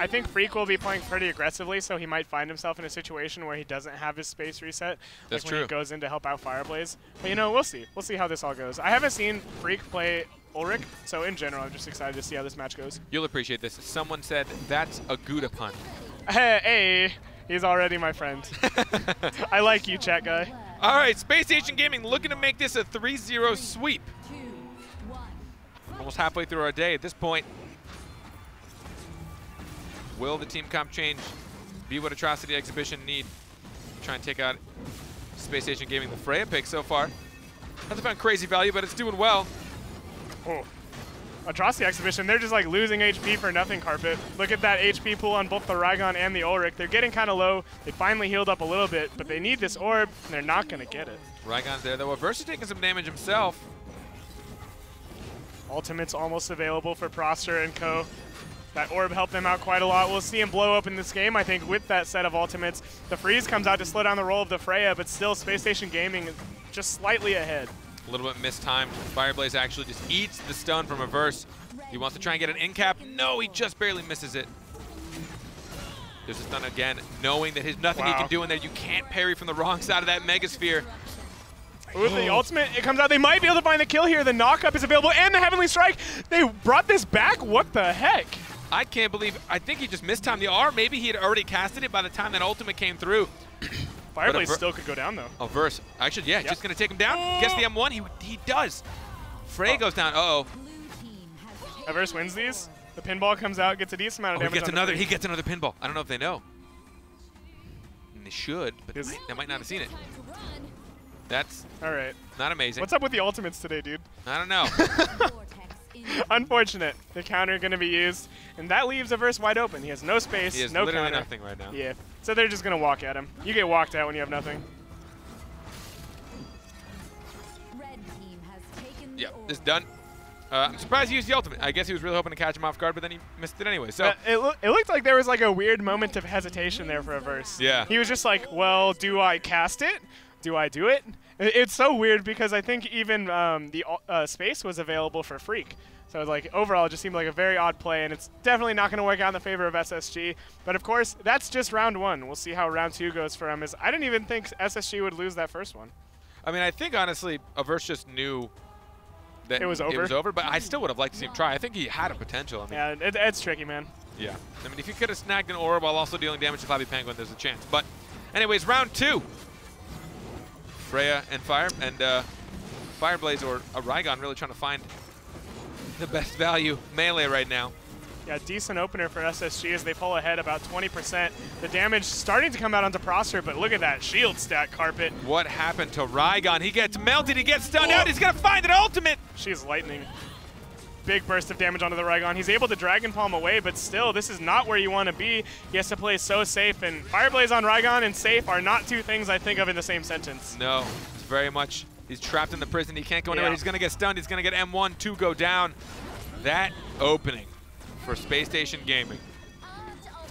[SPEAKER 2] I think Freak will be playing pretty aggressively, so he might find himself in a situation where he doesn't have his space reset.
[SPEAKER 1] That's
[SPEAKER 2] like
[SPEAKER 1] true.
[SPEAKER 2] When he goes in to help out Fireblaze. But, you know, we'll see. We'll see how this all goes. I haven't seen Freak play Ulrich, so in general, I'm just excited to see how this match goes.
[SPEAKER 1] You'll appreciate this. Someone said, that's a Gouda pun.
[SPEAKER 2] Hey, he's already my friend. I like you, chat guy.
[SPEAKER 1] All right, Spacestation Gaming looking to make this a 3-0 sweep. Almost halfway through our day at this point. Will the team comp change be what Atrocity Exhibition need to try and take out Spacestation Gaming? The Freya pick so far hasn't found crazy value, but it's doing well.
[SPEAKER 2] Oh. Atrocity Exhibition, they're just like losing HP for nothing, Carpet. Look at that HP pool on both the Rygon and the Ulrich. They're getting kind of low. They finally healed up a little bit, but they need this orb, and they're not going to get it.
[SPEAKER 1] Rygon's there, though. Averse is taking some damage himself.
[SPEAKER 2] Ultimate's almost available for Proster and co. That orb helped them out quite a lot. We'll see him blow up in this game, I think, with that set of ultimates. The freeze comes out to slow down the roll of the Freya, but still Spacestation Gaming is just slightly ahead.
[SPEAKER 1] A little bit mistimed. Fireblaze actually just eats the stun from Averse. He wants to try and get an in cap. No, he just barely misses it. There's a stun again, knowing that there's nothing he can do in there. You can't parry from the wrong side of that Megasphere.
[SPEAKER 2] With the ultimate, it comes out. They might be able to find the kill here. The knockup is available, and the Heavenly Strike. They brought this back? What the heck?
[SPEAKER 1] I can't believe, I think he just mistimed the R. Maybe he had already casted it by the time that ultimate came through.
[SPEAKER 2] Fireblaze still could go down, though.
[SPEAKER 1] Averse, actually, yeah, just going to take him down. Gets the M1, he does. Frey goes down, uh-oh.
[SPEAKER 2] Averse wins these. The pinball comes out, gets a decent amount of damage.
[SPEAKER 1] He gets another pinball. I don't know if they know. And they should, but they might not have seen it. That's
[SPEAKER 2] all right.
[SPEAKER 1] Not amazing.
[SPEAKER 2] What's up with the ultimates today, dude?
[SPEAKER 1] I don't know.
[SPEAKER 2] Unfortunate. The counter going to be used, and that leaves Averse wide open. He has no space,
[SPEAKER 1] he has
[SPEAKER 2] no
[SPEAKER 1] literally
[SPEAKER 2] counter.
[SPEAKER 1] Nothing right now.
[SPEAKER 2] Yeah. So they're just going to walk at him. You get walked out when you have nothing.
[SPEAKER 1] Yeah, this is done. I'm surprised he used the ultimate. I guess he was really hoping to catch him off guard, but then he missed it anyway. So
[SPEAKER 2] it looked like there was like a weird moment of hesitation there for Averse.
[SPEAKER 1] Yeah.
[SPEAKER 2] He was just like, well, do I cast it? Do I do it? It's so weird because I think even the space was available for Freak. So like overall, it just seemed like a very odd play, and it's definitely not going to work out in the favor of SSG. But of course, that's just round one. We'll see how round two goes for him. I didn't even think SSG would lose that first one.
[SPEAKER 1] I mean, I think honestly, Averse just knew that
[SPEAKER 2] it was over.
[SPEAKER 1] But I still would have liked to see him try. I think he had a potential. I mean,
[SPEAKER 2] yeah, it's tricky, man.
[SPEAKER 1] Yeah. I mean, if he could have snagged an orb while also dealing damage to Clappy Penguin, there's a chance. But anyways, round two. Freya and Fireblaze or a Rygon really trying to find the best value melee right now.
[SPEAKER 2] Yeah, decent opener for SSG as they pull ahead about 20%. The damage starting to come out onto Proster, but look at that shield stack, Carpet.
[SPEAKER 1] What happened to Rygon? He gets melted, he gets stunned out, he's gonna find an ultimate!
[SPEAKER 2] She's lightning. Big burst of damage onto the Rygon. He's able to Dragon Palm away, but still, this is not where you want to be. He has to play so safe, and Fireblaze on Rygon and safe are not two things I think of in the same sentence.
[SPEAKER 1] No, it's very much, he's trapped in the prison, he can't go anywhere, he's gonna get stunned, he's gonna get M1, 2 go down. That opening for Spacestation Gaming.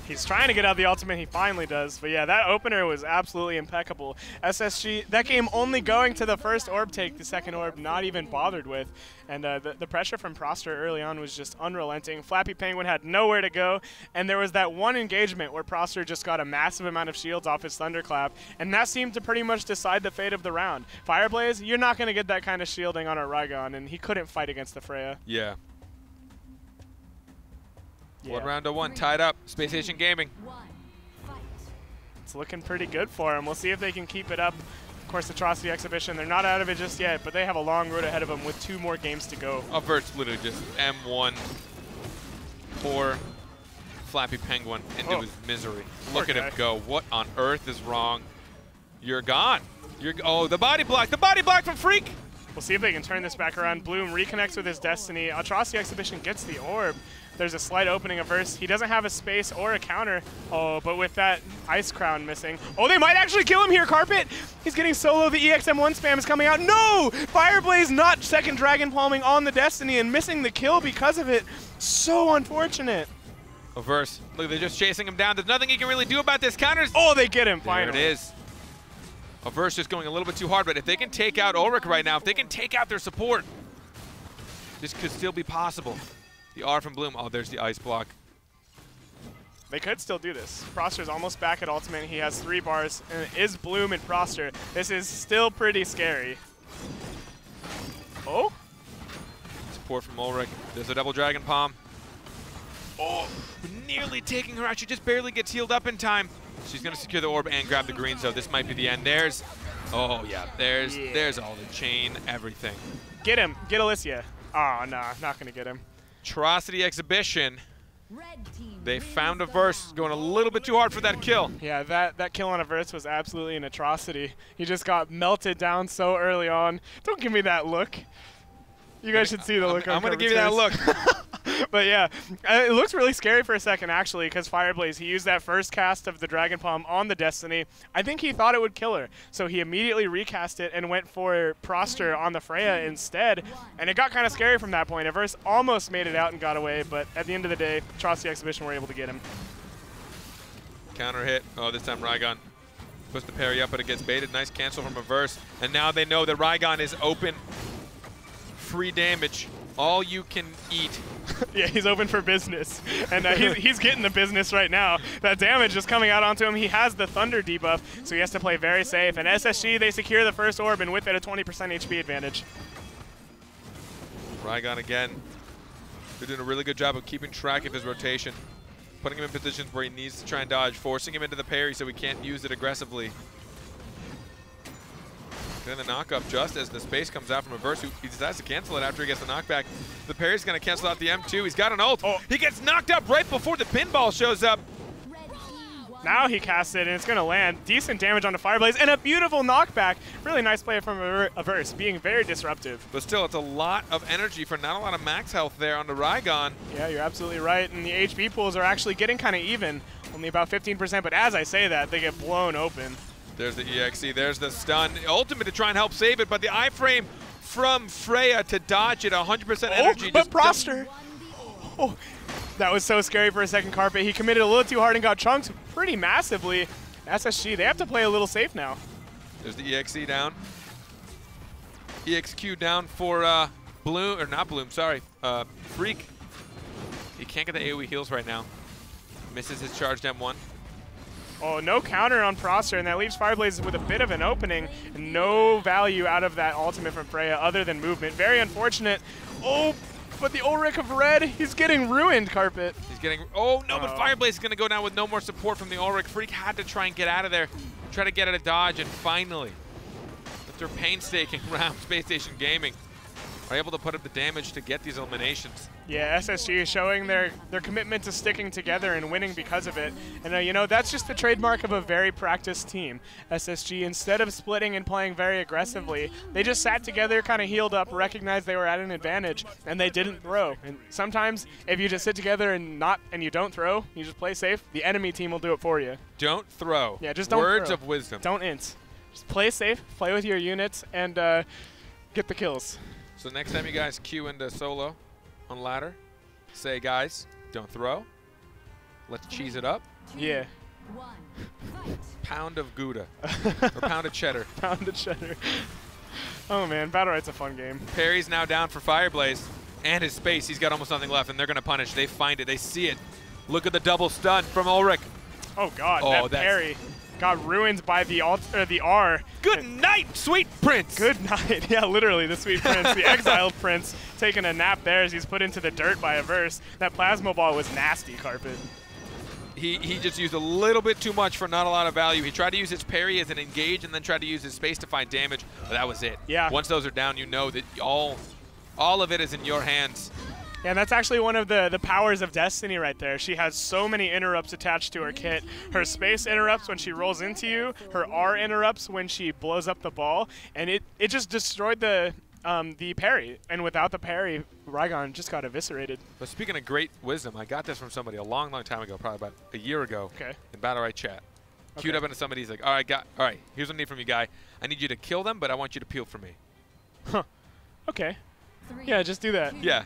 [SPEAKER 2] He's trying to get out the ultimate, he finally does. But yeah, that opener was absolutely impeccable. SSG, that game only going to the first orb take, the second orb not even bothered with. And the pressure from Proster early on was just unrelenting. Flappy Penguin had nowhere to go, and there was that one engagement where Proster just got a massive amount of shields off his Thunderclap, and that seemed to pretty much decide the fate of the round. Fireblaze, you're not going to get that kind of shielding on a Rygon, and he couldn't fight against the Freya.
[SPEAKER 1] Yeah. One round to one, tied up. Spacestation Gaming.
[SPEAKER 2] It's looking pretty good for him. We'll see if they can keep it up. Of course, Atrocity Exhibition, they're not out of it just yet, but they have a long road ahead of them with 2 more games to go.
[SPEAKER 1] Avert's literally just M1 for Flappy Penguin into his misery. Look at him go. What on earth is wrong? You're gone. Oh, the body block. The body block from Freak.
[SPEAKER 2] We'll see if they can turn this back around. Bloom reconnects with his Destiny. Atrocity Exhibition gets the orb. There's a slight opening of Verse. He doesn't have a space or a counter. Oh, but with that Ice Crown missing. Oh, they might actually kill him here, Carpet. He's getting solo. The EXM1 spam is coming out. No! Fireblaze not second Dragon Palming on the Destiny and missing the kill because of it. So unfortunate.
[SPEAKER 1] Oh, Verse. Look, they're just chasing him down. There's nothing he can really do about this. Counters.
[SPEAKER 2] Oh, they get him finally.
[SPEAKER 1] There it is. Averse just going a little bit too hard, but if they can take out Ulrich right now, if they can take out their support, this could still be possible. The R from Bloom. Oh, there's the ice block.
[SPEAKER 2] They could still do this. Proster's almost back at ultimate. He has 3 bars, and it is Bloom and Proster. This is still pretty scary. Oh?
[SPEAKER 1] Support from Ulrich. There's a double Dragon Palm. Oh, nearly taking her out. She just barely gets healed up in time. She's going to secure the orb and grab the green, so this might be the end. There's, oh yeah, there's all the chain, everything.
[SPEAKER 2] Get him. Get Alicia. Oh, no, not going to get him.
[SPEAKER 1] Atrocity Exhibition. They found a Verse going a little bit too hard for that kill.
[SPEAKER 2] Yeah, that kill on a Verse was absolutely an atrocity. He just got melted down so early on. Don't give me that look. You guys should see the look on
[SPEAKER 1] I'm going to give you that look.
[SPEAKER 2] But yeah, it looks really scary for a second, actually, because Fireblaze, he used that first cast of the Dragon Palm on the Destiny. I think he thought it would kill her, so he immediately recast it and went for Proster on the Freya instead, and it got kind of scary from that point. Averse almost made it out and got away, but at the end of the day, Atrocity Exhibition were able to get him.
[SPEAKER 1] Counter hit. Oh, this time Rygon puts the parry up, but it gets baited. Nice cancel from Averse, and now they know that Rygon is open. Free damage. All you can eat.
[SPEAKER 2] Yeah, he's open for business. And he's getting the business right now. That damage is coming out onto him. He has the Thunder debuff, so he has to play very safe. And SSG, they secure the first orb, and with it, a 20% HP advantage.
[SPEAKER 1] Rygon again. They're doing a really good job of keeping track of his rotation. Putting him in positions where he needs to try and dodge. Forcing him into the parry so he can't use it aggressively. Getting the knock up just as the space comes out from Averse, who he decides to cancel it after he gets the knockback. The parry's going to cancel out the M2. He's got an ult. Oh, he gets knocked up right before the pinball shows up.
[SPEAKER 2] Now he casts it, and it's going to land. Decent damage on the Fireblaze, and a beautiful knockback. Really nice play from Averse, being very disruptive.
[SPEAKER 1] But still, it's a lot of energy for not a lot of max health there on the Rygon.
[SPEAKER 2] Yeah, you're absolutely right, and the HP pools are actually getting kind of even. Only about 15%, but as I say that, they get blown open.
[SPEAKER 1] There's the EXE, there's the stun. Ultimate to try and help save it, but the iframe from Freya to dodge it, 100% energy.
[SPEAKER 2] Oh, but Proster! Oh, that was so scary for a second, Carpet. He committed a little too hard and got chunked pretty massively. SSG, they have to play a little safe now.
[SPEAKER 1] There's the EXE down. EXQ down for Bloom, or not Bloom, sorry, Freak. He can't get the AoE heals right now. Misses his charged M1.
[SPEAKER 2] Oh, no counter on Proster, and that leaves Fireblaze with a bit of an opening. And no value out of that ultimate from Freya other than movement. Very unfortunate. Oh, but the Ulrich of Red, he's getting ruined, Carpet.
[SPEAKER 1] He's getting, oh no, but Fireblaze is going to go down with no more support from the Ulrich. Freak had to try and get out of there, try to get at a dodge, and finally, after a painstaking round, Spacestation Gaming are able to put up the damage to get these eliminations.
[SPEAKER 2] Yeah, SSG is showing their commitment to sticking together and winning because of it. And, you know, that's just the trademark of a very practiced team. SSG, instead of splitting and playing very aggressively, they just sat together, kind of healed up, recognized they were at an advantage, and they didn't throw. And sometimes, if you just sit together and you don't throw, you just play safe, the enemy team will do it for you.
[SPEAKER 1] Don't throw.
[SPEAKER 2] Yeah, just don't
[SPEAKER 1] Words
[SPEAKER 2] throw.
[SPEAKER 1] of wisdom.
[SPEAKER 2] Don't int. Just play safe, play with your units, and get the kills.
[SPEAKER 1] So next time you guys queue into solo on ladder, say, guys, don't throw. Let's cheese it up.
[SPEAKER 2] Yeah.
[SPEAKER 1] Pound of Gouda. Or pound of cheddar.
[SPEAKER 2] Pound of cheddar. Oh, man. Battlerite's a fun game.
[SPEAKER 1] Perry's now down for Fireblaze. And his space. He's got almost nothing left, and they're going to punish. They find it. They see it. Look at the double stun from Ulrich.
[SPEAKER 2] Oh, God.
[SPEAKER 1] Oh,
[SPEAKER 2] that parry got ruined by the R.
[SPEAKER 1] Good night, sweet prince.
[SPEAKER 2] Good night. Yeah, literally, the sweet prince, the exiled prince, taking a nap there as he's put into the dirt by a verse. That plasma ball was nasty, Carpet.
[SPEAKER 1] He just used a little bit too much for not a lot of value. He tried to use his parry as an engage and then tried to use his space to find damage, but that was it.
[SPEAKER 2] Yeah.
[SPEAKER 1] Once those are down, you know that all of it is in your hands.
[SPEAKER 2] Yeah, and that's actually one of the powers of Destiny right there. She has so many interrupts attached to her kit. Her space interrupts when she rolls into you. Her R interrupts when she blows up the ball. And it just destroyed the parry. And without the parry, Rygon just got eviscerated.
[SPEAKER 1] But speaking of great wisdom, I got this from somebody a long, long time ago, probably about a year ago, in Battlerite chat. Queued up into somebody, he's like, all right, here's what I need from you, guy. I need you to kill them, but I want you to peel for me.
[SPEAKER 2] Huh. Okay. Yeah, just do that.
[SPEAKER 1] Yeah.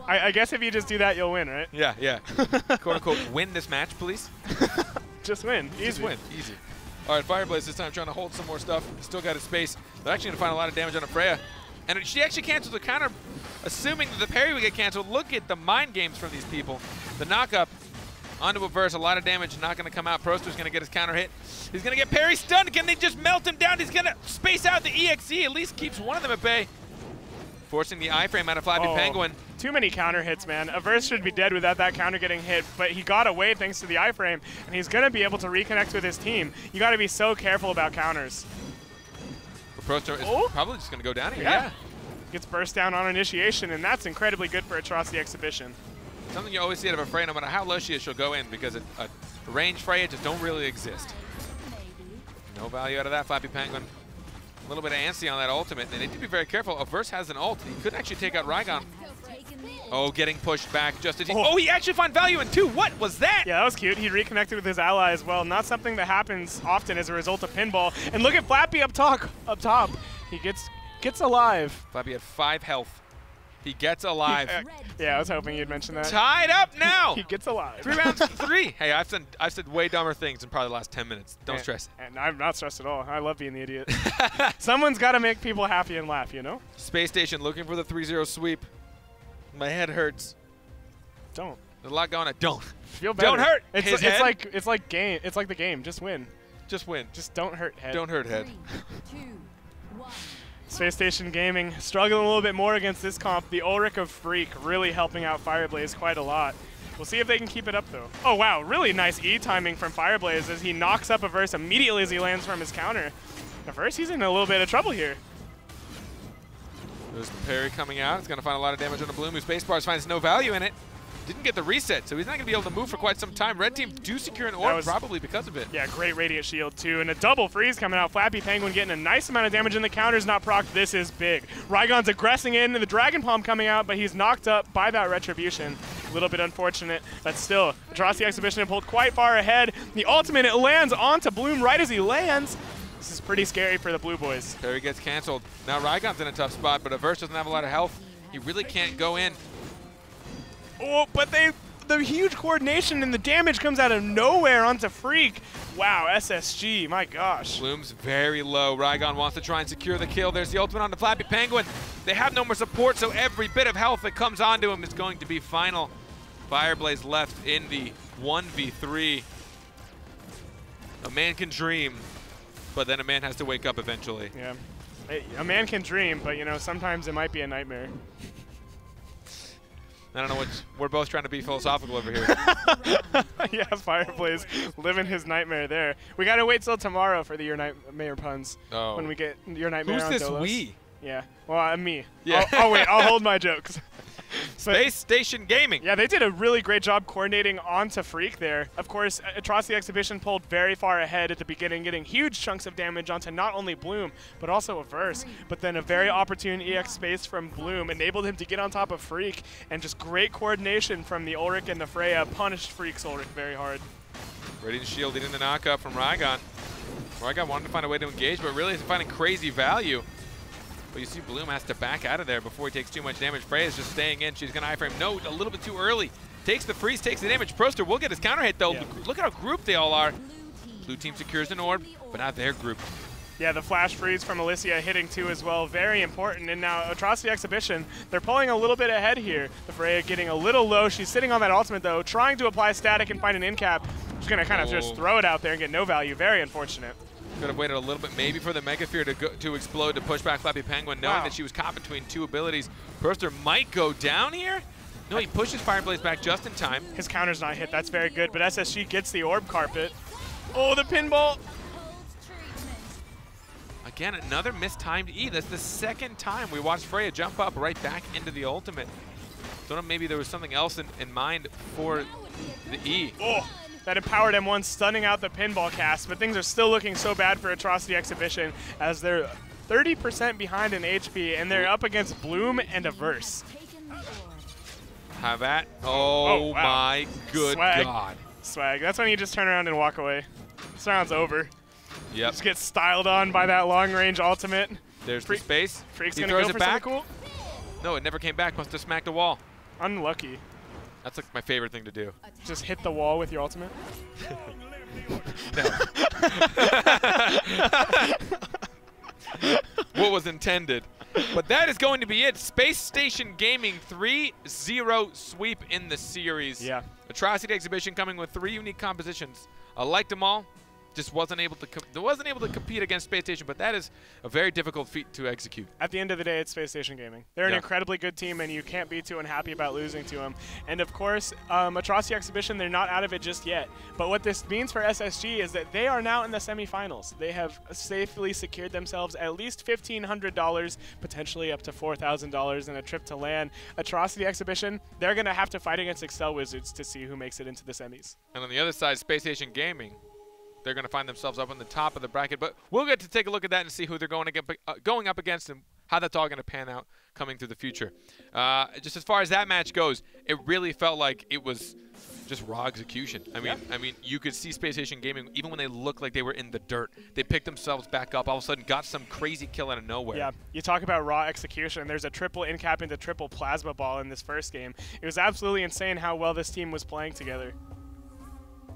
[SPEAKER 2] I guess if you just do that, you'll win, right?
[SPEAKER 1] Yeah, yeah. Quote unquote, win this match, please.
[SPEAKER 2] Just win. Easy.
[SPEAKER 1] Just win. Easy. All right, Fireblaze this time trying to hold some more stuff. Still got his space. They're actually going to find a lot of damage on Freya. And she actually canceled the counter, assuming that the parry would get canceled. Look at the mind games from these people. The knock-up onto a verse, a lot of damage, not going to come out. Proster's going to get his counter hit. He's going to get parry stunned. Can they just melt him down? He's going to space out the EXE. At least keeps one of them at bay. Forcing the iframe out of Flappy Penguin.
[SPEAKER 2] Too many counter hits, man. Averse should be dead without that counter getting hit, but he got away thanks to the iframe, and he's going to be able to reconnect with his team. You got to be so careful about counters.
[SPEAKER 1] Proster is probably just going to go down here.
[SPEAKER 2] Yeah. Gets burst down on initiation, and that's incredibly good for Atrocity Exhibition.
[SPEAKER 1] Something you always see out of a Freya, no matter how low she is, she'll go in because a range Freya just don't really exist. No value out of that, Flappy Penguin. A little bit of antsy on that ultimate, and they need to be very careful. Averse has an ult. He could actually take out Rygon. Oh, getting pushed back just as he... Oh, he actually found value in two. What was that?
[SPEAKER 2] Yeah, that was cute. He reconnected with his ally as well. Not something that happens often as a result of pinball. And look at Flappy up top. He gets alive.
[SPEAKER 1] Flappy had 5 health. He gets alive.
[SPEAKER 2] Yeah, I was hoping you'd mention that.
[SPEAKER 1] Tied up now.
[SPEAKER 2] He gets alive.
[SPEAKER 1] 3 rounds to 3. Hey, I've said way dumber things in probably the last 10 minutes. Don't stress.
[SPEAKER 2] And I'm not stressed at all. I love being the idiot. Someone's got to make people happy and laugh, you know?
[SPEAKER 1] Spacestation looking for the 3-0 sweep. My head hurts.
[SPEAKER 2] Don't.
[SPEAKER 1] There's a lot going on. Don't.
[SPEAKER 2] Feel better.
[SPEAKER 1] Don't hurt.
[SPEAKER 2] It's like the game. Just win.
[SPEAKER 1] Just win.
[SPEAKER 2] Just don't hurt head.
[SPEAKER 1] Don't hurt head.
[SPEAKER 3] 3, 2, 1.
[SPEAKER 2] Spacestation Gaming struggling a little bit more against this comp. The Ulrich of Freak really helping out Fireblaze quite a lot. We'll see if they can keep it up, though. Oh, wow. Really nice E-timing from Fireblaze as he knocks up Averse immediately as he lands from his counter. Averse, he's in a little bit of trouble here.
[SPEAKER 1] There's parry coming out. It's going to find a lot of damage on the Bloom, whose spacebar finds no value in it. Didn't get the reset, so he's not going to be able to move for quite some time. Red team do secure an orb, probably because of it.
[SPEAKER 2] Yeah, great Radiant Shield, too. And a double freeze coming out. Flappy Penguin getting a nice amount of damage, and the counter's not procced. This is big. Rygon's aggressing in, and the Dragon Palm coming out, but he's knocked up by that Retribution. A little bit unfortunate, but still, Atrocity Exhibition pulled quite far ahead. The ultimate, it lands onto Bloom right as he lands. This is pretty scary for the Blue Boys.
[SPEAKER 1] Parry gets canceled. Now Rygon's in a tough spot, but Averse doesn't have a lot of health. He really can't go in.
[SPEAKER 2] Oh, but the huge coordination and the damage comes out of nowhere onto Freak. Wow, SSG, my gosh.
[SPEAKER 1] Bloom's very low. Rygon wants to try and secure the kill. There's the ultimate on the Flappy Penguin. They have no more support, so every bit of health that comes onto him is going to be final. Fireblaze left in the 1v3. A man can dream, but then a man has to wake up eventually.
[SPEAKER 2] Yeah, a man can dream, but you know, sometimes it might be a nightmare.
[SPEAKER 1] I don't know which. We're both trying to be philosophical over here.
[SPEAKER 2] Yeah, Fireblaze living his nightmare there. We gotta wait till tomorrow for the Your Nightmare puns.
[SPEAKER 1] Oh.
[SPEAKER 2] When we get Your Nightmare
[SPEAKER 1] Who's
[SPEAKER 2] on
[SPEAKER 1] this
[SPEAKER 2] Dolos.
[SPEAKER 1] we?
[SPEAKER 2] Yeah. Well, me.
[SPEAKER 1] Yeah.
[SPEAKER 2] I'll wait. I'll hold my jokes.
[SPEAKER 1] Spacestation Gaming.
[SPEAKER 2] Yeah, they did a really great job coordinating onto Freak there. Of course, Atrocity Exhibition pulled very far ahead at the beginning, getting huge chunks of damage onto not only Bloom, but also Averse. But then a very opportune EX space from Bloom enabled him to get on top of Freak, and just great coordination from the Ulrich and the Freya punished Freak's Ulrich very hard.
[SPEAKER 1] Radiant Shield in the knockup from Rygon. Rygon wanted to find a way to engage, but really isn't finding crazy value. But you see Bloom has to back out of there before he takes too much damage. Freya's just staying in. She's going to iframe. No, a little bit too early. Takes the freeze, takes the damage. Proster will get his counter hit, though. Yeah. Look at how grouped they all are. Blue team secures an orb, but not their group.
[SPEAKER 2] Yeah, the flash freeze from Alicia hitting too as well, very important. And now Atrocity Exhibition, they're pulling a little bit ahead here. The Freya getting a little low. She's sitting on that ultimate, though, trying to apply static and find an in cap. She's going to kind of just throw it out there and get no value. Very unfortunate.
[SPEAKER 1] Could have waited a little bit, maybe for the Megasphere to explode, to push back Flappy Penguin, knowing that she was caught between two abilities. Proster might go down here. No, he pushes Fireblaze back just in time.
[SPEAKER 2] His counter's not hit. That's very good, but SSG gets the orb carpet. Oh, the pinball.
[SPEAKER 1] Again, another mistimed E. That's the second time we watched Freya jump up right back into the ultimate. Don't know, maybe there was something else in mind for the E.
[SPEAKER 2] Oh. That empowered M1 stunning out the pinball cast, but things are still looking so bad for Atrocity Exhibition as they're 30% behind in HP, and they're up against Bloom and Averse.
[SPEAKER 1] Have that. Oh,
[SPEAKER 2] wow.
[SPEAKER 1] My good
[SPEAKER 2] Swag.
[SPEAKER 1] God.
[SPEAKER 2] Swag. That's when you just turn around and walk away. This round's over.
[SPEAKER 1] Yep.
[SPEAKER 2] Just get styled on by that long-range ultimate.
[SPEAKER 1] There's the space.
[SPEAKER 2] Freak's
[SPEAKER 1] he
[SPEAKER 2] gonna
[SPEAKER 1] throws
[SPEAKER 2] go
[SPEAKER 1] it
[SPEAKER 2] for
[SPEAKER 1] back.
[SPEAKER 2] something cool.
[SPEAKER 1] No, it never came back. Must have smacked the wall.
[SPEAKER 2] Unlucky.
[SPEAKER 1] That's like my favorite thing to do.
[SPEAKER 2] Just hit the wall with your ultimate?
[SPEAKER 1] No. What was intended. But that is going to be it. Spacestation Gaming 3-0 sweep in the series.
[SPEAKER 2] Yeah.
[SPEAKER 1] Atrocity Exhibition coming with 3 unique compositions. I liked them all. Just wasn't able to compete against Spacestation, but that is a very difficult feat to execute.
[SPEAKER 2] At the end of the day, it's Spacestation Gaming. They're an incredibly good team, and you can't be too unhappy about losing to them. And of course, Atrocity Exhibition, they're not out of it just yet. But what this means for SSG is that they are now in the semifinals. They have safely secured themselves at least $1,500, potentially up to $4,000 in a trip to LAN. Atrocity Exhibition, they're going to have to fight against Excel Wizards to see who makes it into the semis.
[SPEAKER 1] And on the other side, Spacestation Gaming, they're going to find themselves up on the top of the bracket. But we'll get to take a look at that and see who they're going up against and how that's all going to pan out coming through the future. Just as far as that match goes, it really felt like it was just raw execution. I mean, you could see Spacestation Gaming, even when they looked like they were in the dirt, they picked themselves back up, all of a sudden got some crazy kill out of nowhere.
[SPEAKER 2] Yeah, you talk about raw execution. There's a triple in cap into triple plasma ball in this first game. It was absolutely insane how well this team was playing together.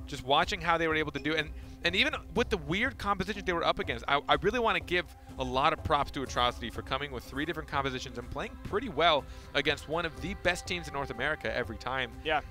[SPEAKER 1] Just watching how they were able to do it. And even with the weird compositions they were up against, I really want to give a lot of props to Atrocity for coming with 3 different compositions and playing pretty well against one of the best teams in North America every time.
[SPEAKER 2] Yeah.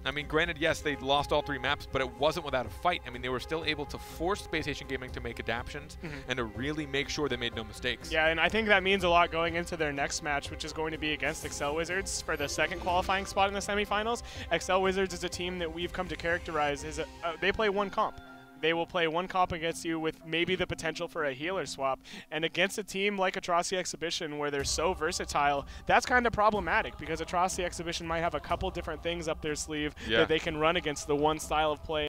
[SPEAKER 1] I mean, granted, yes, they lost all 3 maps, but it wasn't without a fight. I mean, they were still able to force Spacestation Gaming to make adaptions and to really make sure they made no mistakes.
[SPEAKER 2] Yeah, and I think that means a lot going into their next match, which is going to be against Excel Wizards for the second qualifying spot in the semifinals. Excel Wizards is a team that we've come to characterize as they play one comp. They will play one comp against you with maybe the potential for a healer swap. And against a team like Atrocity Exhibition where they're so versatile, that's kind of problematic because Atrocity Exhibition might have a couple different things up their sleeve that they can run against the one style of play